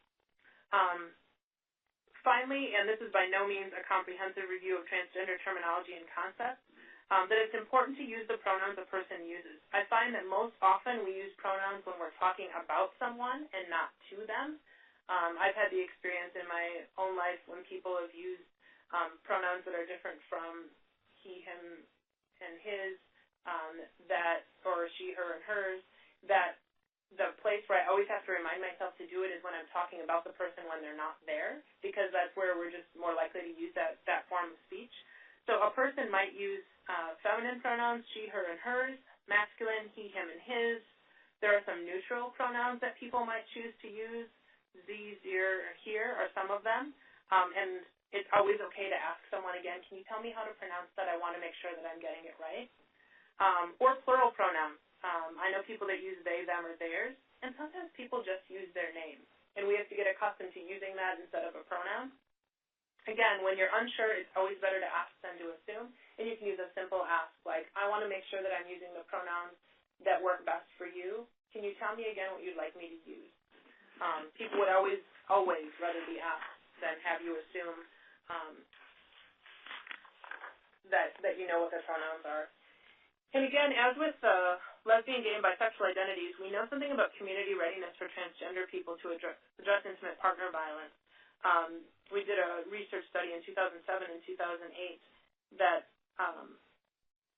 Finally, and this is by no means a comprehensive review of transgender terminology and concepts, that it's important to use the pronouns a person uses. I find that most often we use pronouns when we're talking about someone and not to them. I've had the experience in my own life when people have used pronouns that are different from he, him, and his, that, or she, her, and hers, that the place where I always have to remind myself to do it is when I'm talking about the person when they're not there, because that's where we're just more likely to use that form of speech. So a person might use feminine pronouns, she, her, and hers, masculine, he, him, and his. There are some neutral pronouns that people might choose to use. These, your, here are some of them. And it's always okay to ask someone again, can you tell me how to pronounce that? I want to make sure that I'm getting it right. Or plural pronouns. I know people that use they, them, or theirs, and sometimes people just use their name. And we have to get accustomed to using that instead of a pronoun. Again, when you're unsure, it's always better to ask than to assume. And you can use a simple ask like, I want to make sure that I'm using the pronouns that work best for you. Can you tell me again what you'd like me to use? People would always rather be asked than have you assume that you know what their pronouns are. And again, as with lesbian, gay, and bisexual identities, we know something about community readiness for transgender people to address intimate partner violence. We did a research study in 2007 and 2008 that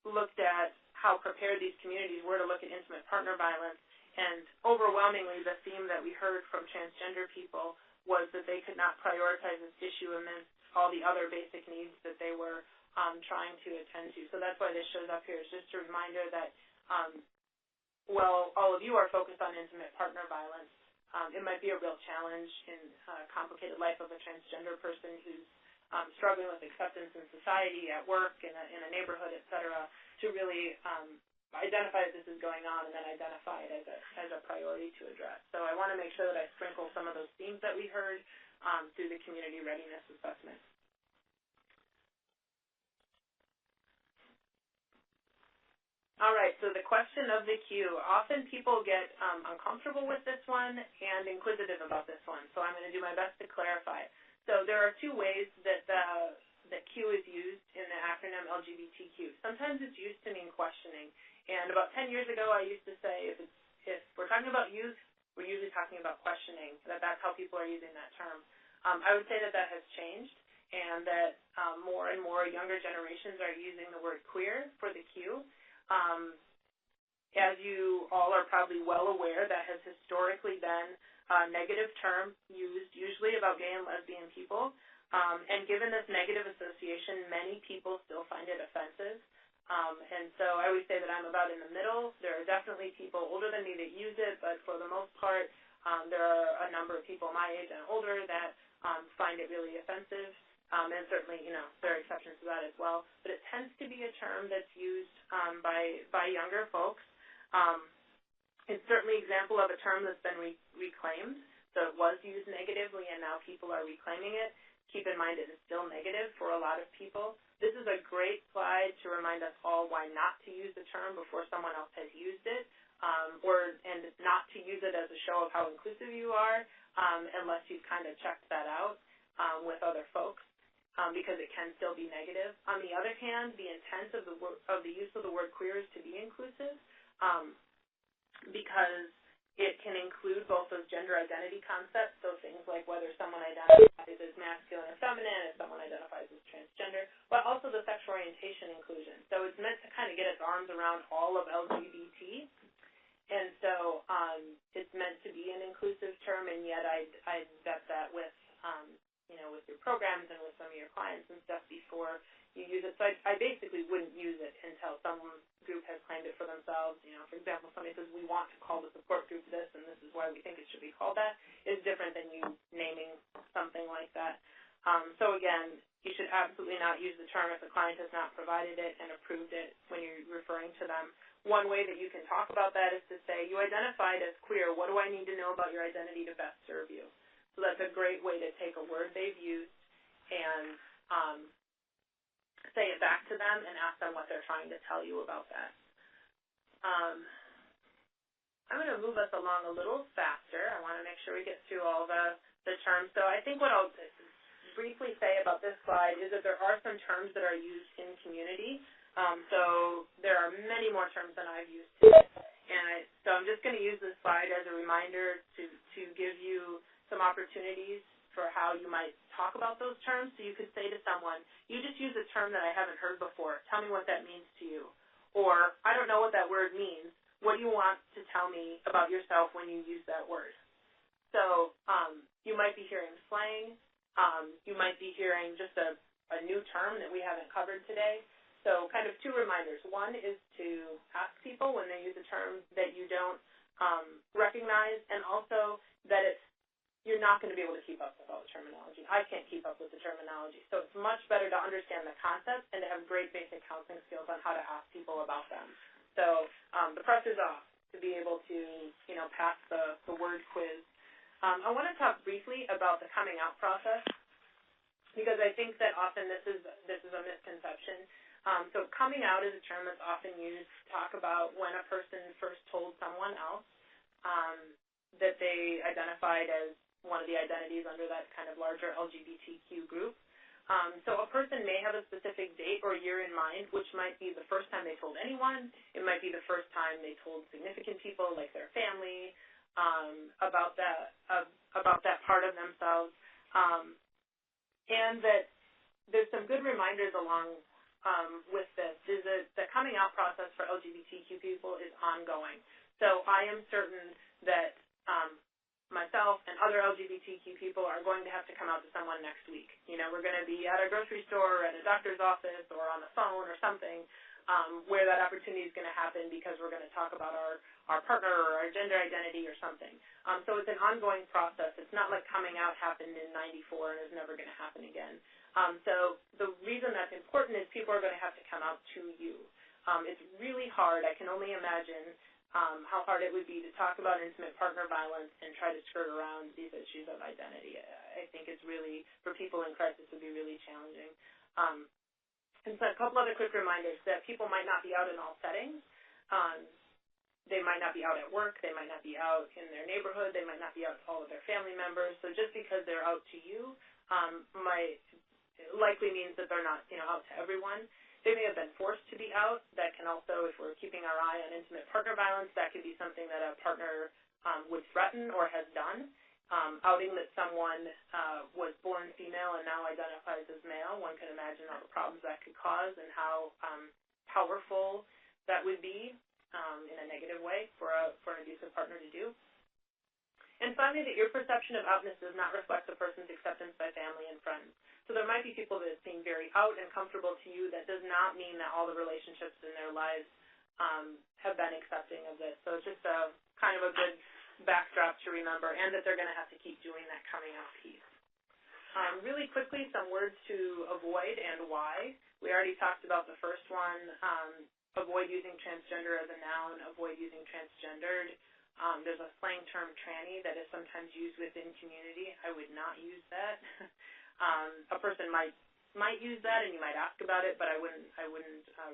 looked at how prepared these communities were to look at intimate partner violence. And overwhelmingly, the theme that we heard from transgender people was that they could not prioritize this issue amidst all the other basic needs that they were trying to attend to. So that's why this shows up here. It's just a reminder that, while all of you are focused on intimate partner violence, it might be a real challenge in a complicated life of a transgender person who's struggling with acceptance in society, at work, in a neighborhood, et cetera, to really identify that this is going on and then identify it as a priority to address. So I want to make sure that I sprinkle some of those themes that we heard through the community readiness assessment. All right, so the question of the Q. Often people get uncomfortable with this one and inquisitive about this one, so I'm going to do my best to clarify. So there are two ways that the Q is used in the acronym LGBTQ. Sometimes it's used to mean questioning, and about 10 years ago I used to say if we're talking about youth, we're usually talking about questioning, that's how people are using that term. I would say that has changed, and that more and more younger generations are using the word queer for the Q. As you all are probably well aware, that has historically been a negative term used usually about gay and lesbian people. And given this negative association, many people still find it offensive. And so I would say that I'm about in the middle. There are definitely people older than me that use it, but for the most part, there are a number of people my age and older that find it really offensive. And certainly, there are exceptions to that as well. But it tends to be a term that's used by younger folks. It's certainly an example of a term that's been reclaimed. So it was used negatively, and now people are reclaiming it. Keep in mind it is still negative for a lot of people. This is a great slide to remind us all why not to use the term before someone else has used it, and not to use it as a show of how inclusive you are unless you've kind of checked that out with other folks. Because it can still be negative. On the other hand, the intent of the use of the word queer is to be inclusive, because it can include both those gender identity concepts, so things like whether someone identifies as masculine or feminine, if someone identifies as transgender, but also the sexual orientation inclusion. So it's meant to kind of get its arms around all of LGBT, and so it's meant to be an inclusive term, and yet I vet that with with your programs and with some of your clients and stuff before you use it. So I basically wouldn't use it until some group has claimed it for themselves. For example, somebody says, we want to call the support group this, and this is why we think it should be called that, is different than you naming something like that. So again, you should absolutely not use the term if the client has not provided it and approved it when you're referring to them. One way that you can talk about that is to say, you identified as queer. What do I need to know about your identity to best serve you? So that's a great way to take a word they've used and say it back to them and ask them what they're trying to tell you about that. I'm going to move us along a little faster. I want to make sure we get through all the terms. So I think what I'll briefly say about this slide is that there are some terms that are used in community. So there are many more terms than I've used today. And so I'm just going to use this slide as a reminder to give you some opportunities for how you might talk about those terms. So you could say to someone, you just used a term that I haven't heard before. Tell me what that means to you. Or, I don't know what that word means. What do you want to tell me about yourself when you use that word? So you might be hearing slang. You might be hearing just a new term that we haven't covered today. So kind of two reminders. One is to ask people when they use a term that you don't recognize, and also that you're not going to be able to keep up with all the terminology. I can't keep up with the terminology. So it's much better to understand the concepts and to have great basic counseling skills on how to ask people about them. So the pressure's off to be able to, pass the word quiz. I want to talk briefly about the coming out process, because I think that often this is a misconception. So coming out is a term that's often used to talk about when a person first told someone else that they identified as one of the identities under that kind of larger LGBTQ group. So a person may have a specific date or year in mind, which might be the first time they told anyone. It might be the first time they told significant people, like their family, about that part of themselves. And that there's some good reminders along with this, is that the coming out process for LGBTQ people is ongoing. So I am certain that myself and other LGBTQ people are going to have to come out to someone next week. We're going to be at a grocery store, or at a doctor's office, or on the phone or something, where that opportunity is going to happen because we're going to talk about our partner or our gender identity or something. So it's an ongoing process. It's not like coming out happened in '94 and is never going to happen again. So the reason that's important is people are going to have to come out to you. It's really hard. I can only imagine how hard it would be to talk about intimate partner violence and try to skirt around these issues of identity. I think it's really, for people in crisis, would be really challenging. And so a couple other quick reminders that people might not be out in all settings. They might not be out at work. They might not be out in their neighborhood. They might not be out to all of their family members. So just because they're out to you might likely means that they're not, out to everyone. They may have been forced to be out. That can also, if we're keeping our eye on intimate partner violence, that could be something that a partner would threaten or has done. Outing that someone was born female and now identifies as male, one can imagine all the problems that could cause and how powerful that would be in a negative way for an abusive partner to do. And finally, that your perception of outness does not reflect the person's acceptance by family and friends. So there might be people that seem very out and comfortable to you. That does not mean that all the relationships in their lives have been accepting of this. So it's just a kind of a good backdrop to remember, and that they're going to have to keep doing that coming out piece. Really quickly, some words to avoid and why. We already talked about the first one. Avoid using transgender as a noun. Avoid using transgendered. There's a slang term, tranny, that is sometimes used within community. I would not use that. A person might use that, and you might ask about it, but I wouldn't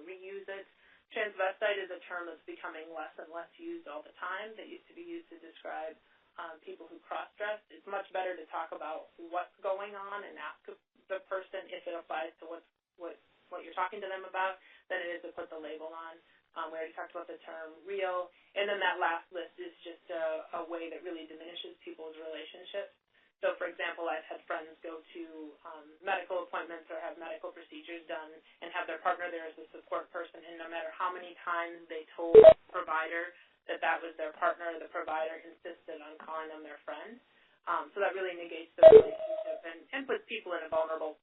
reuse it. Transvestite is a term that's becoming less and less used all the time. That used to be used to describe people who cross-dress. It's much better to talk about what's going on and ask the person if it applies to what you're talking to them about than it is to put the label on. We already talked about the term real. And then that last list is just a way that really diminishes people's relationships. So, for example, I've had friends go to medical appointments or have medical procedures done and have their partner there as a support person, and no matter how many times they told the provider that was their partner, the provider insisted on calling them their friend. So that really negates the relationship and puts people in a vulnerable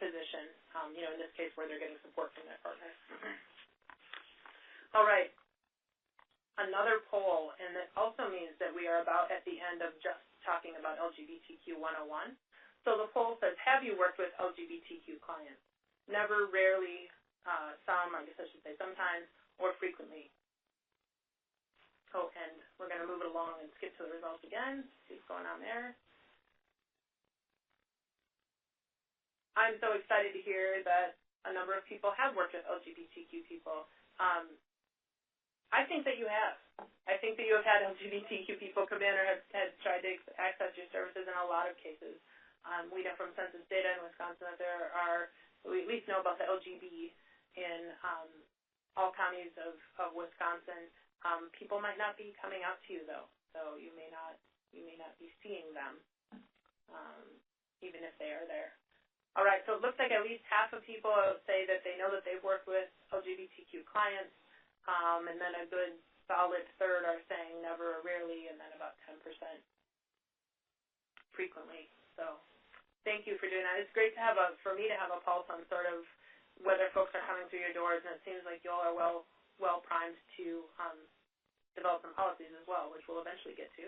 position, in this case where they're getting support from their partner. All right. Another poll, and that also means that we are about at the end of just talking about LGBTQ 101. So the poll says, have you worked with LGBTQ clients? Never, rarely, some, I guess I should say sometimes, or frequently. Oh, and we're going to move it along and skip to the results again. See what's going on there. I'm so excited to hear that a number of people have worked with LGBTQ people. I think that you have. I think that you have had LGBTQ people come in or have tried to access your services in a lot of cases. We know from census data in Wisconsin that there are, we at least know about the LGB in all counties of Wisconsin. People might not be coming out to you, though, so you may not be seeing them, even if they are there. All right, so it looks like at least half of people say that they know that they've worked with LGBTQ clients, and then a good solid third are saying never or rarely, and then about 10% frequently. So thank you for doing that. It's great to have for me to have a pulse on sort of whether folks are coming through your doors, and it seems like you all are well primed to develop some policies as well, which we'll eventually get to.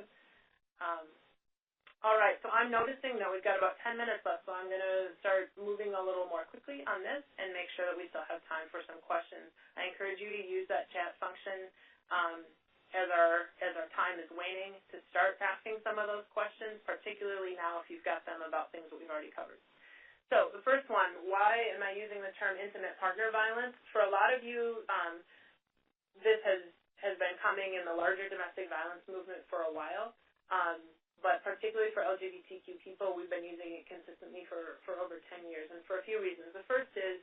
All right, so I'm noticing that we've got about 10 minutes left, so I'm going to start moving a little more quickly on this and make sure that we still have time for some questions. I encourage you to use that chat function as our time is waning to start asking some of those questions, particularly now if you've got them about things that we've already covered. So the first one, why am I using the term intimate partner violence? For a lot of you, this has been coming in the larger domestic violence movement for a while. But particularly for LGBTQ people, we've been using it consistently for over 10 years, and for a few reasons. The first is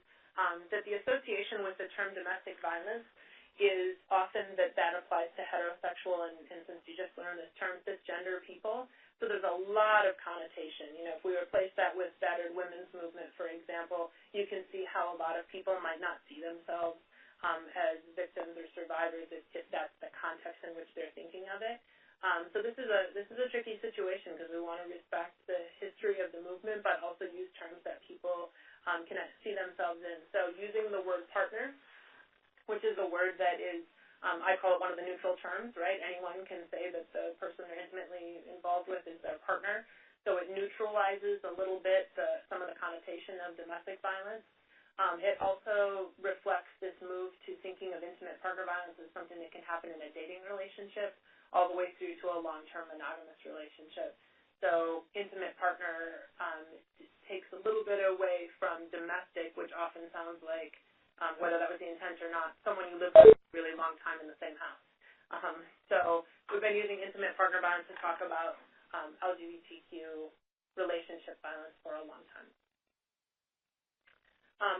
that the association with the term domestic violence is often that applies to heterosexual, and since you just learned this term, cisgender people. So there's a lot of connotation. You know, if we replace that with battered women's movement, for example, you can see how a lot of people might not see themselves as victims or survivors if that's the context in which they're thinking of it. So this is a tricky situation because we want to respect the history of the movement, but also use terms that people can see themselves in. So using the word partner, which is a word that is, I call it one of the neutral terms, right? Anyone can say that the person they're intimately involved with is their partner. So it neutralizes a little bit some of the connotation of domestic violence. It also reflects this move to thinking of intimate partner violence as something that can happen in a dating relationship, all the way through to a long-term monogamous relationship. So intimate partner takes a little bit away from domestic, which often sounds like, whether that was the intent or not, someone you live with a really long time in the same house. So we've been using intimate partner violence to talk about LGBTQ relationship violence for a long time.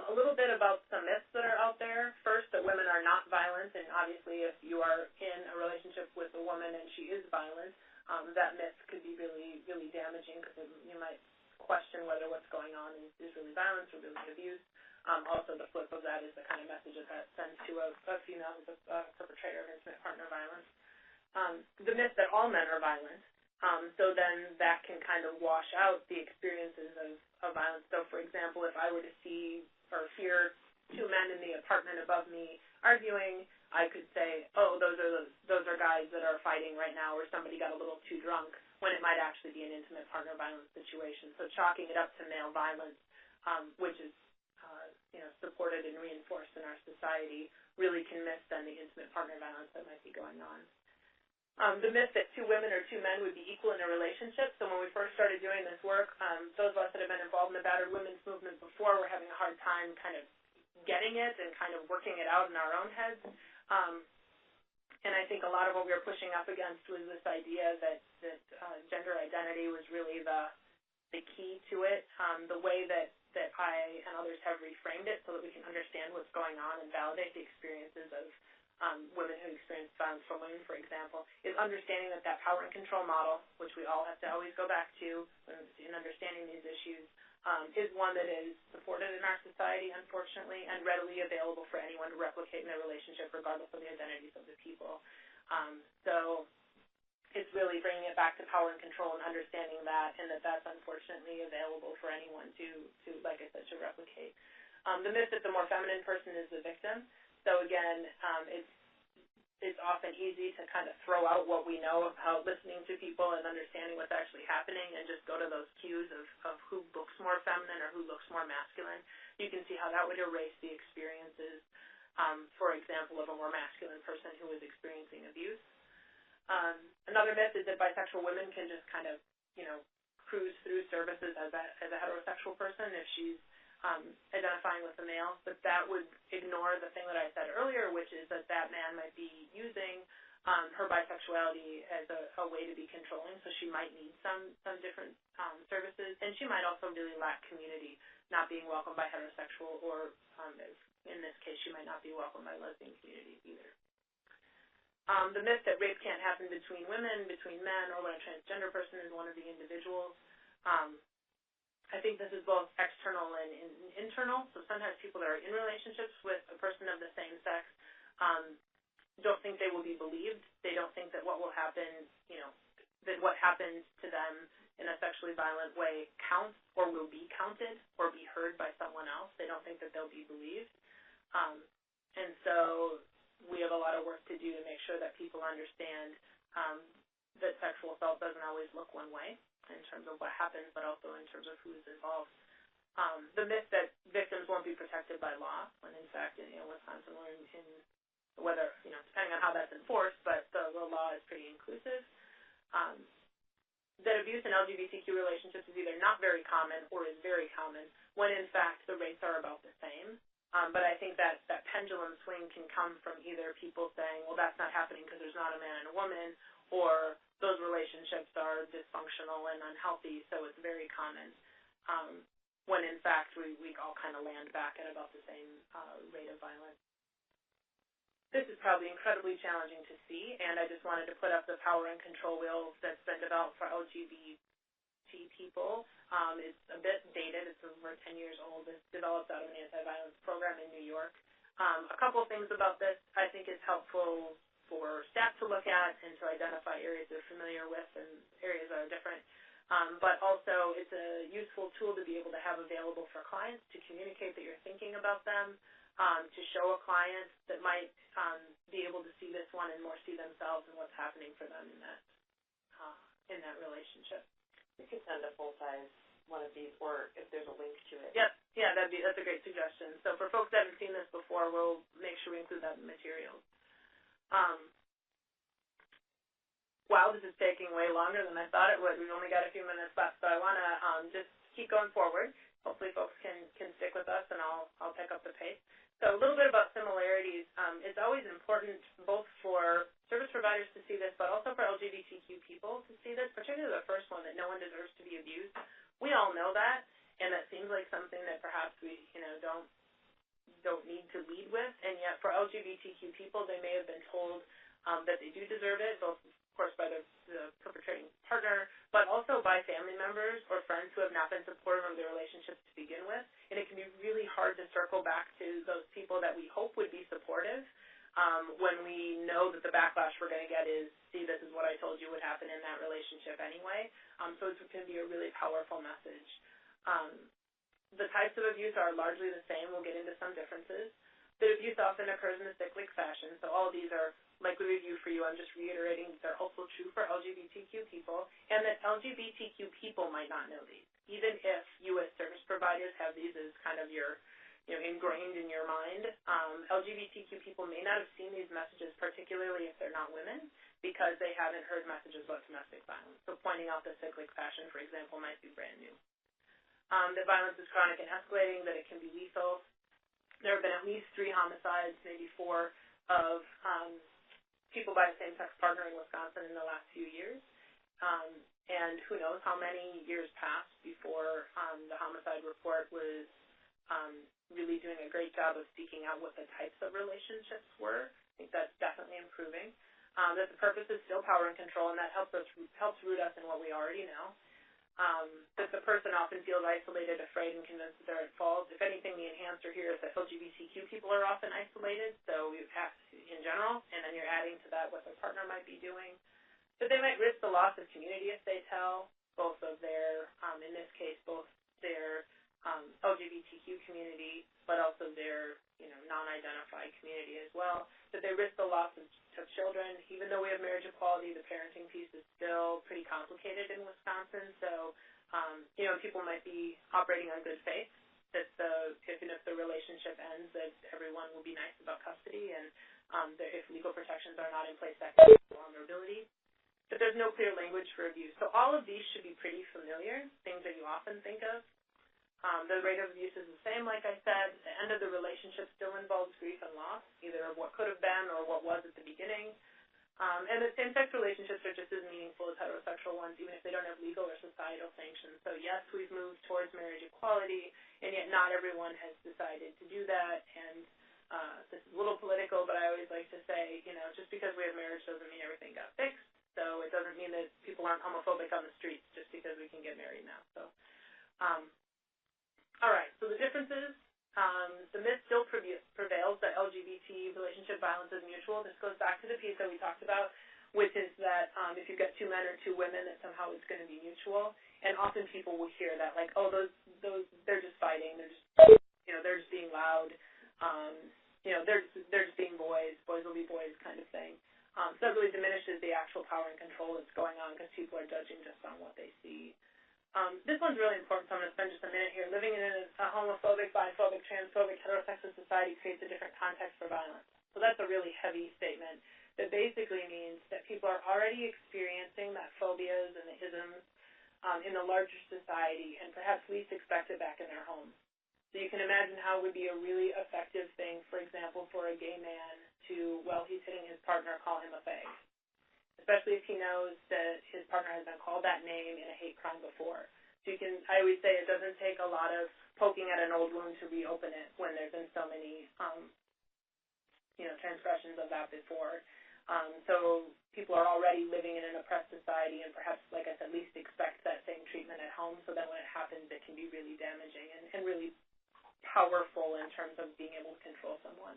A little bit about some myths that are out there. First, that women are not violent, and obviously if you are in a relationship with a woman and she is violent, that myth could be really, really damaging because you might question whether what's going on is really violence or really abuse. Also, the flip of that is the kind of message that sends to a female who's a perpetrator of intimate partner violence. The myth that all men are violent. So then that can kind of wash out the experiences of violence. So, for example, if I were to see or hear two men in the apartment above me arguing, I could say, oh, those are guys that are fighting right now, or somebody got a little too drunk, when it might actually be an intimate partner violence situation. So chalking it up to male violence, which is supported and reinforced in our society, really can miss then the intimate partner violence that might be going on. The myth that two women or two men would be equal in a relationship. So when we first started doing this work, those of us that have been involved in the battered women's movement before were having a hard time kind of getting it and kind of working it out in our own heads. And I think a lot of what we were pushing up against was this idea that gender identity was really the key to it. The way that I and others have reframed it so that we can understand what's going on and validate the experiences of women who experience violence from women, for example, is understanding that power and control model, which we all have to always go back to in understanding these issues, is one that is supported in our society, unfortunately, and readily available for anyone to replicate in their relationship, regardless of the identities of the people. So it's really bringing it back to power and control and understanding that, and that's unfortunately available for anyone to like I said, to replicate. The myth that the more feminine person is the victim. So again, it's often easy to kind of throw out what we know about listening to people and understanding what's actually happening and just go to those cues of who looks more feminine or who looks more masculine. You can see how that would erase the experiences, for example, of a more masculine person who is experiencing abuse. Another myth is that bisexual women can just kind of, cruise through services as a heterosexual person if she's identifying with a male, but that would ignore the thing that I said earlier, which is that that man might be using her bisexuality as a way to be controlling, so she might need some different services, and she might also really lack community, not being welcomed by heterosexual, or in this case, she might not be welcomed by lesbian communities either. The myth that rape can't happen between women, between men, or when a transgender person is one of the individuals. I think this is both external and internal. So sometimes people that are in relationships with a person of the same sex don't think they will be believed. They don't think that what will happen, that what happens to them in a sexually violent way counts or will be counted or be heard by someone else. They don't think that they'll be believed. And so we have a lot of work to do to make sure that people understand that sexual assault doesn't always look one way in terms of what happens, but also in terms of who's involved. The myth that victims won't be protected by law, when in fact in Wisconsin we're in whether, depending on how that's enforced, but the law is pretty inclusive. That abuse in LGBTQ relationships is either not very common or is very common, when in fact the rates are about the same. But I think that pendulum swing can come from either people saying, well, that's not happening because there's not a man and a woman, or those relationships are dysfunctional and unhealthy, so it's very common, when in fact we all kind of land back at about the same rate of violence. This is probably incredibly challenging to see, and I just wanted to put up the power and control wheel that's been developed for LGBT people. It's a bit dated. It's over 10 years old. It's developed out of an anti-violence program in New York. A couple of things about this I think is helpful for staff to look at and to identify areas they're familiar with and areas that are different. But also it's a useful tool to be able to have available for clients to communicate that you're thinking about them, to show a client that might be able to see this one and more see themselves and what's happening for them in that relationship. You could send a full-size one of these, or if there's a link to it. Yep, yeah, that's a great suggestion. So for folks that haven't seen this before, we'll make sure we include that in the materials. Wow, this is taking way longer than I thought it would. We've only got a few minutes left, so I want to just keep going forward. Hopefully folks can stick with us, and I'll pick up the pace. So a little bit about similarities. It's always important both for service providers to see this, but also for LGBTQ people to see this, particularly the first one, that no one deserves to be abused. We all know that, and that seems like something that perhaps we don't need to lead with, and yet for LGBTQ people, they may have been told that they do deserve it, both, of course, by the perpetrating partner, but also by family members or friends who have not been supportive of their relationships to begin with. And it can be really hard to circle back to those people that we hope would be supportive when we know that the backlash we're going to get is, see, this is what I told you would happen in that relationship anyway. So it can be a really powerful message. The types of abuse are largely the same. We'll get into some differences. The abuse often occurs in a cyclic fashion, so all of these are likely review for you. I'm just reiterating that they're also true for LGBTQ people, and that LGBTQ people might not know these. Even if you as service providers have these as kind of your, ingrained in your mind, LGBTQ people may not have seen these messages, particularly if they're not women, because they haven't heard messages about domestic violence. So pointing out the cyclic fashion, for example, might be brand new. That violence is chronic and escalating, that it can be lethal. There have been at least 3 homicides, maybe 4, of people by the same-sex partner in Wisconsin in the last few years. And who knows how many years passed before the homicide report was really doing a great job of seeking out what the types of relationships were. I think that's definitely improving. That the purpose is still power and control, and that helps root us in what we already know. That the person often feels isolated, afraid, and convinced that they're at fault. If anything, the enhancer here is that LGBTQ people are often isolated, so we have in general, and then you're adding to that what their partner might be doing. That they might risk the loss of community if they tell, both of their, in this case, both their LGBTQ community, but also their, non-identified community as well. That they risk the loss of children. Even though we have marriage equality, the parenting piece is still pretty complicated in Wisconsin. So, people might be operating on good faith that even if the relationship ends, that everyone will be nice about custody, and that if legal protections are not in place, that can be vulnerability. But there's no clear language for abuse. So all of these should be pretty familiar, things that you often think of. The rate of abuse is the same, like I said. The end of the relationship still involves grief and loss, either of what could have been or what was at the beginning. And the same-sex relationships are just as meaningful as heterosexual ones, even if they don't have legal or societal sanctions. So, yes, we've moved towards marriage equality, and yet not everyone has decided to do that. And this is a little political, but I always like to say, just because we have marriage doesn't mean everything got fixed. So it doesn't mean that people aren't homophobic on the streets just because we can get married now. So, all right, so the differences. The myth still prevails that LGBT relationship violence is mutual. This goes back to the piece that we talked about, which is that if you've got 2 men or 2 women, that somehow it's going to be mutual. And often people will hear that, like, oh, those they're just fighting. They're just, they're just being loud. They're just being boys. Boys will be boys, kind of thing. So that really diminishes the actual power and control that's going on because people are judging just on what they see. This one's really important, so I'm going to spend just a minute here. Living in a homophobic, biphobic, transphobic, heterosexual society creates a different context for violence. So that's a really heavy statement that basically means that people are already experiencing that phobias and the isms in the larger society and perhaps least expect it back in their home. So you can imagine how it would be a really effective thing, for example, for a gay man to, while he's hitting his partner, call him a fag. Especially if he knows that his partner has been called that name in a hate crime before. So I always say it doesn't take a lot of poking at an old wound to reopen it when there's been so many, transgressions of that before. So people are already living in an oppressed society and perhaps, like I said, least expect that same treatment at home. So then when it happens, it can be really damaging and really powerful in terms of being able to control someone.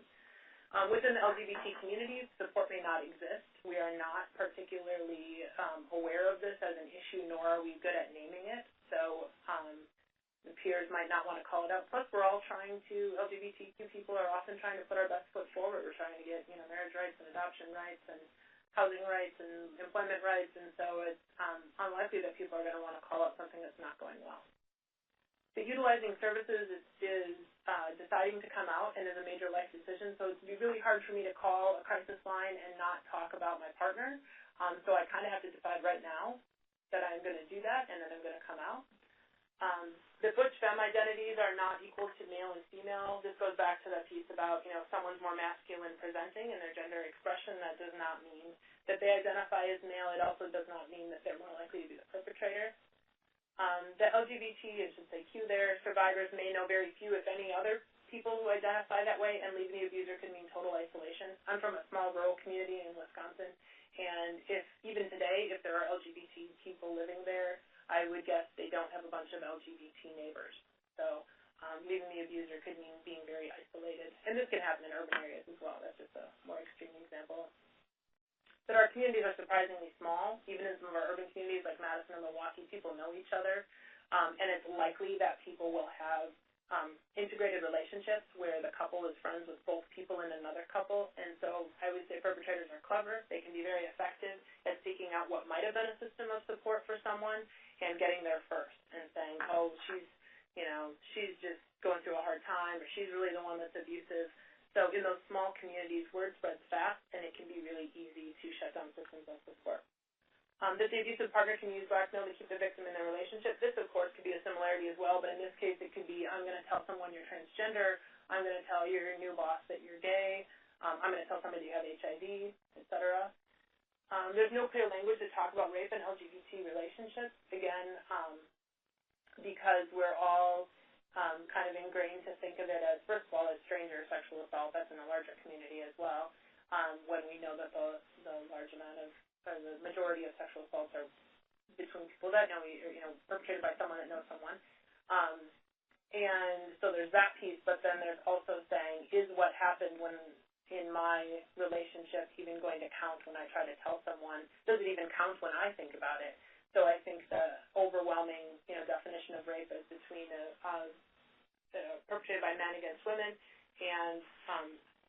Within the LGBT community, support may not exist. We are not particularly aware of this as an issue, nor are we good at naming it. So the peers might not want to call it out. Plus, we're all LGBTQ people are often trying to put our best foot forward. We're trying to get, marriage rights and adoption rights and housing rights and employment rights, and so it's unlikely that people are going to want to call out something that's not going well. So utilizing services is deciding to come out and is a major life decision. So it'd be really hard for me to call a crisis line and not talk about my partner. So I kind of have to decide right now that I'm going to do that and then I'm going to come out. The butch femme identities are not equal to male and female. This goes back to that piece about, if someone's more masculine presenting in their gender expression, that does not mean that they identify as male. It also does not mean that they're more likely to be the perpetrator. The LGBT, it should say Q there, survivors may know very few, if any, other people who identify that way, and leaving the abuser could mean total isolation. I'm from a small rural community in Wisconsin, and even today, if there are LGBT people living there, I would guess they don't have a bunch of LGBT neighbors. So leaving the abuser could mean being very isolated. And this can happen in urban areas as well. That's just a more extreme example. But our communities are surprisingly small. Even in some of our urban communities like Madison or Milwaukee, people know each other. And it's likely that people will have integrated relationships where the couple is friends with both people and another couple. And so I would say perpetrators are clever. They can be very effective at seeking out what might have been a system of support for someone and getting there first and saying, oh, she's just going through a hard time, or she's really the one that's abusive. So in those small communities, word spreads fast, and it can be really easy to shut down systems of support. That the abusive partner can use blackmail to keep the victim in their relationship. This, of course, could be a similarity as well, but in this case, it could be, I'm going to tell someone you're transgender, I'm going to tell your new boss that you're gay, I'm going to tell somebody you have HIV, etc. There's no clear language to talk about rape and LGBT relationships, again, because we're all kind of ingrained to think of it as, first of all, as stranger sexual assault. That's in a larger community as well, when we know that the large amount of, or the majority of sexual assaults are between people that know, perpetrated by someone that knows someone. And so there's that piece, but then there's also saying, is what happened when in my relationship even going to count when I try to tell someone? Does it even count when I think about it? So I think the overwhelming, definition of rape is between perpetrated by men against women and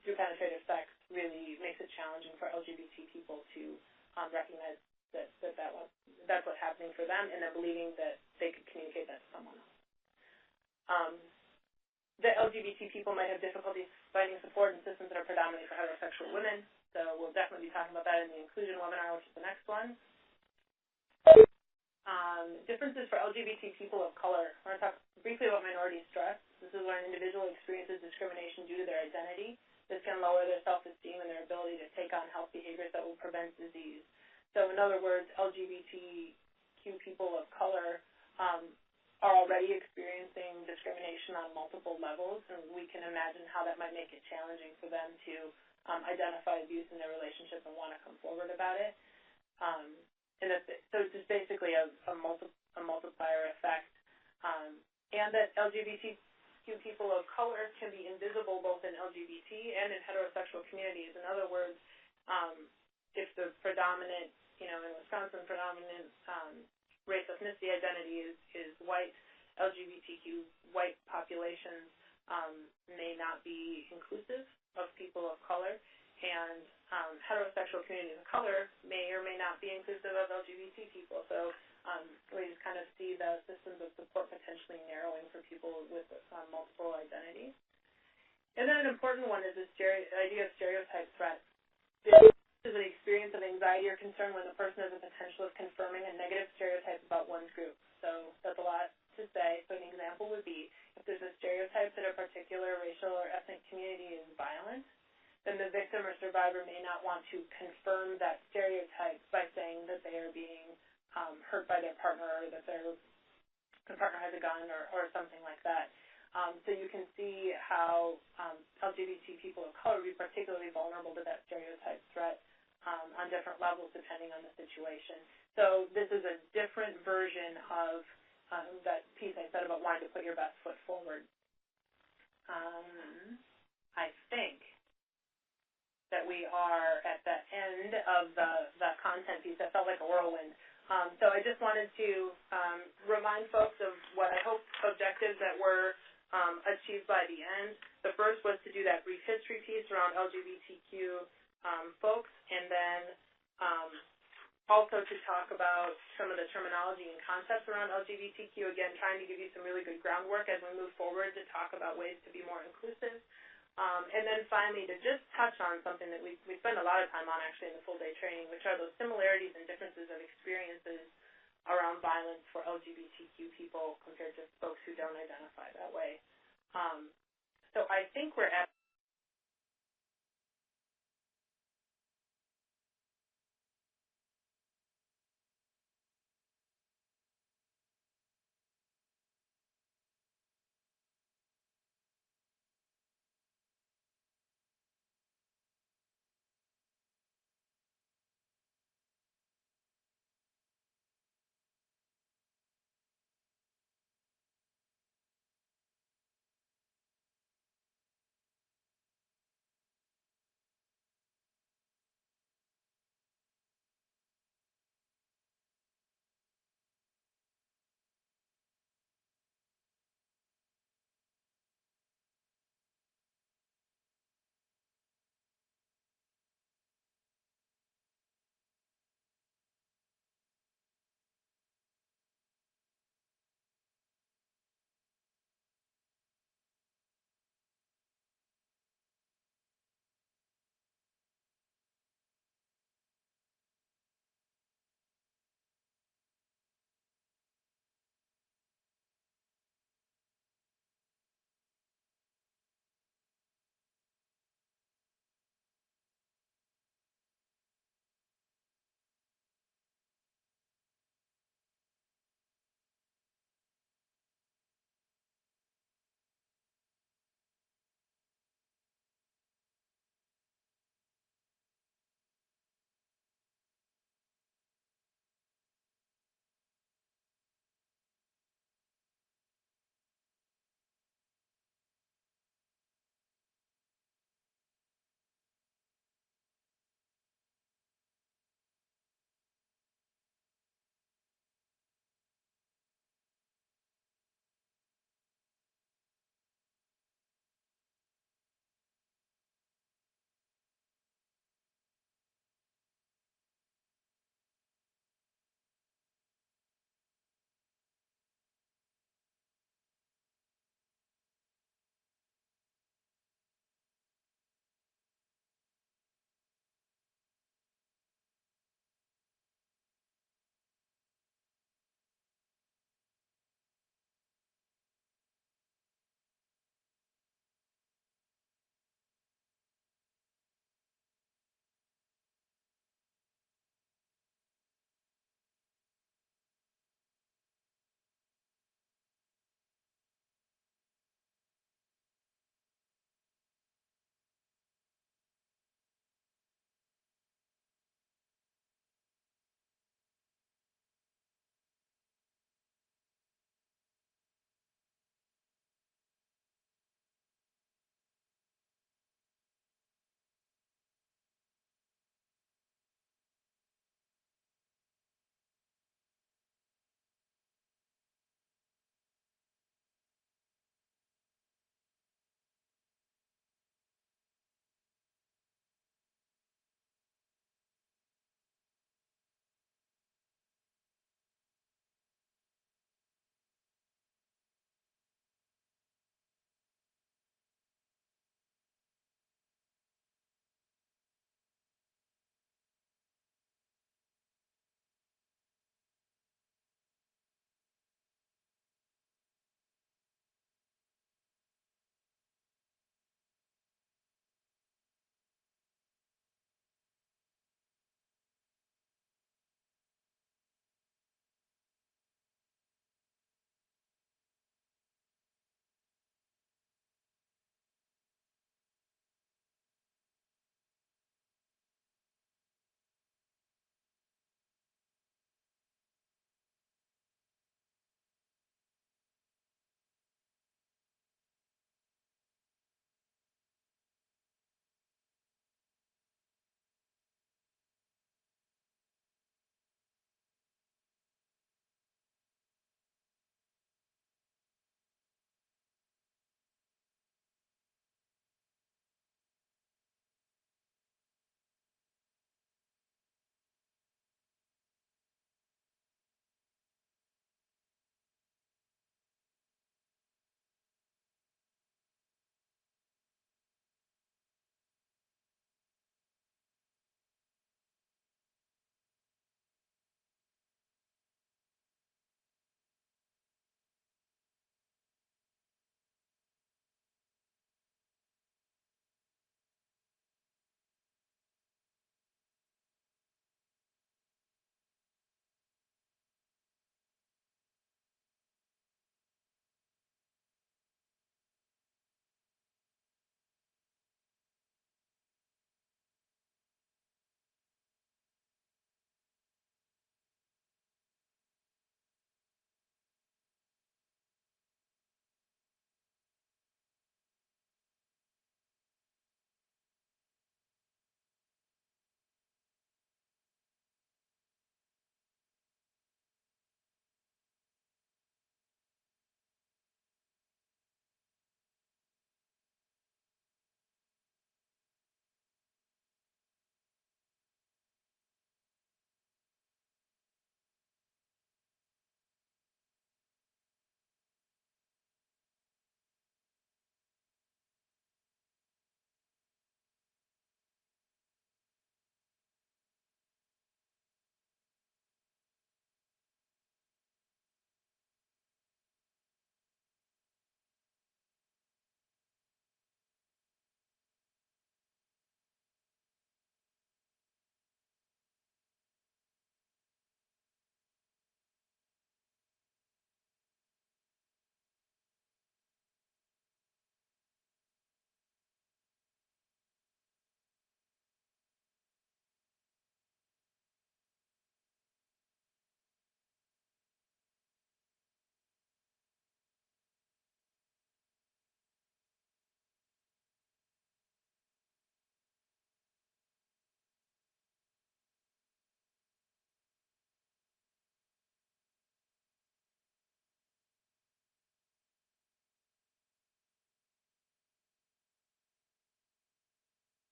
through penetrative sex really makes it challenging for LGBT people to recognize that's what's happening for them, and then believing that they could communicate that to someone else. The LGBT people might have difficulties finding support in systems that are predominantly for heterosexual women, so we'll definitely be talking about that in the inclusion webinar, which is the next one. Differences for LGBT people of color. I want to talk briefly about minority stress. This is when an individual experiences discrimination due to their identity. This can lower their self-esteem and their ability to take on health behaviors that will prevent disease. So in other words, LGBTQ people of color are already experiencing discrimination on multiple levels, and we can imagine how that might make it challenging for them to identify abuse in their relationship and want to come forward about it. So it's just basically a multiplier effect. And that LGBTQ people of color can be invisible both in LGBT and in heterosexual communities. In other words, if the predominant, in Wisconsin, predominant race ethnicity identity is white, LGBTQ white populations may not be inclusive of people of color, and heterosexual communities of color may or may not be inclusive of LGBT people. So we just kind of see the systems of support potentially narrowing for people with multiple identities. And then an important one is the idea of stereotype threat. This is an experience of anxiety or concern when the person has the potential of confirming a negative stereotype about one's group. So that's a lot to say. So an example would be if there's a stereotype that a particular racial or ethnic community is violent, then the victim or survivor may not want to confirm that stereotype by saying that they are being hurt by their partner, or that their partner has a gun, or something like that. So you can see how LGBT people of color would be particularly vulnerable to that stereotype threat on different levels depending on the situation. So this is a different version of that piece I said about wanting to put your best foot forward. I think that we are at the end of the content piece. That felt like a whirlwind. So I just wanted to remind folks of what I hope objectives that were achieved by the end. The first was to do that brief history piece around LGBTQ folks, and then also to talk about some of the terminology and concepts around LGBTQ, again, trying to give you some really good groundwork as we move forward to talk about ways to be more inclusive. And then finally, to just touch on something that we spend a lot of time on actually in the full-day training, which are those similarities and differences of experiences around violence for LGBTQ people compared to folks who don't identify that way. So I think we're at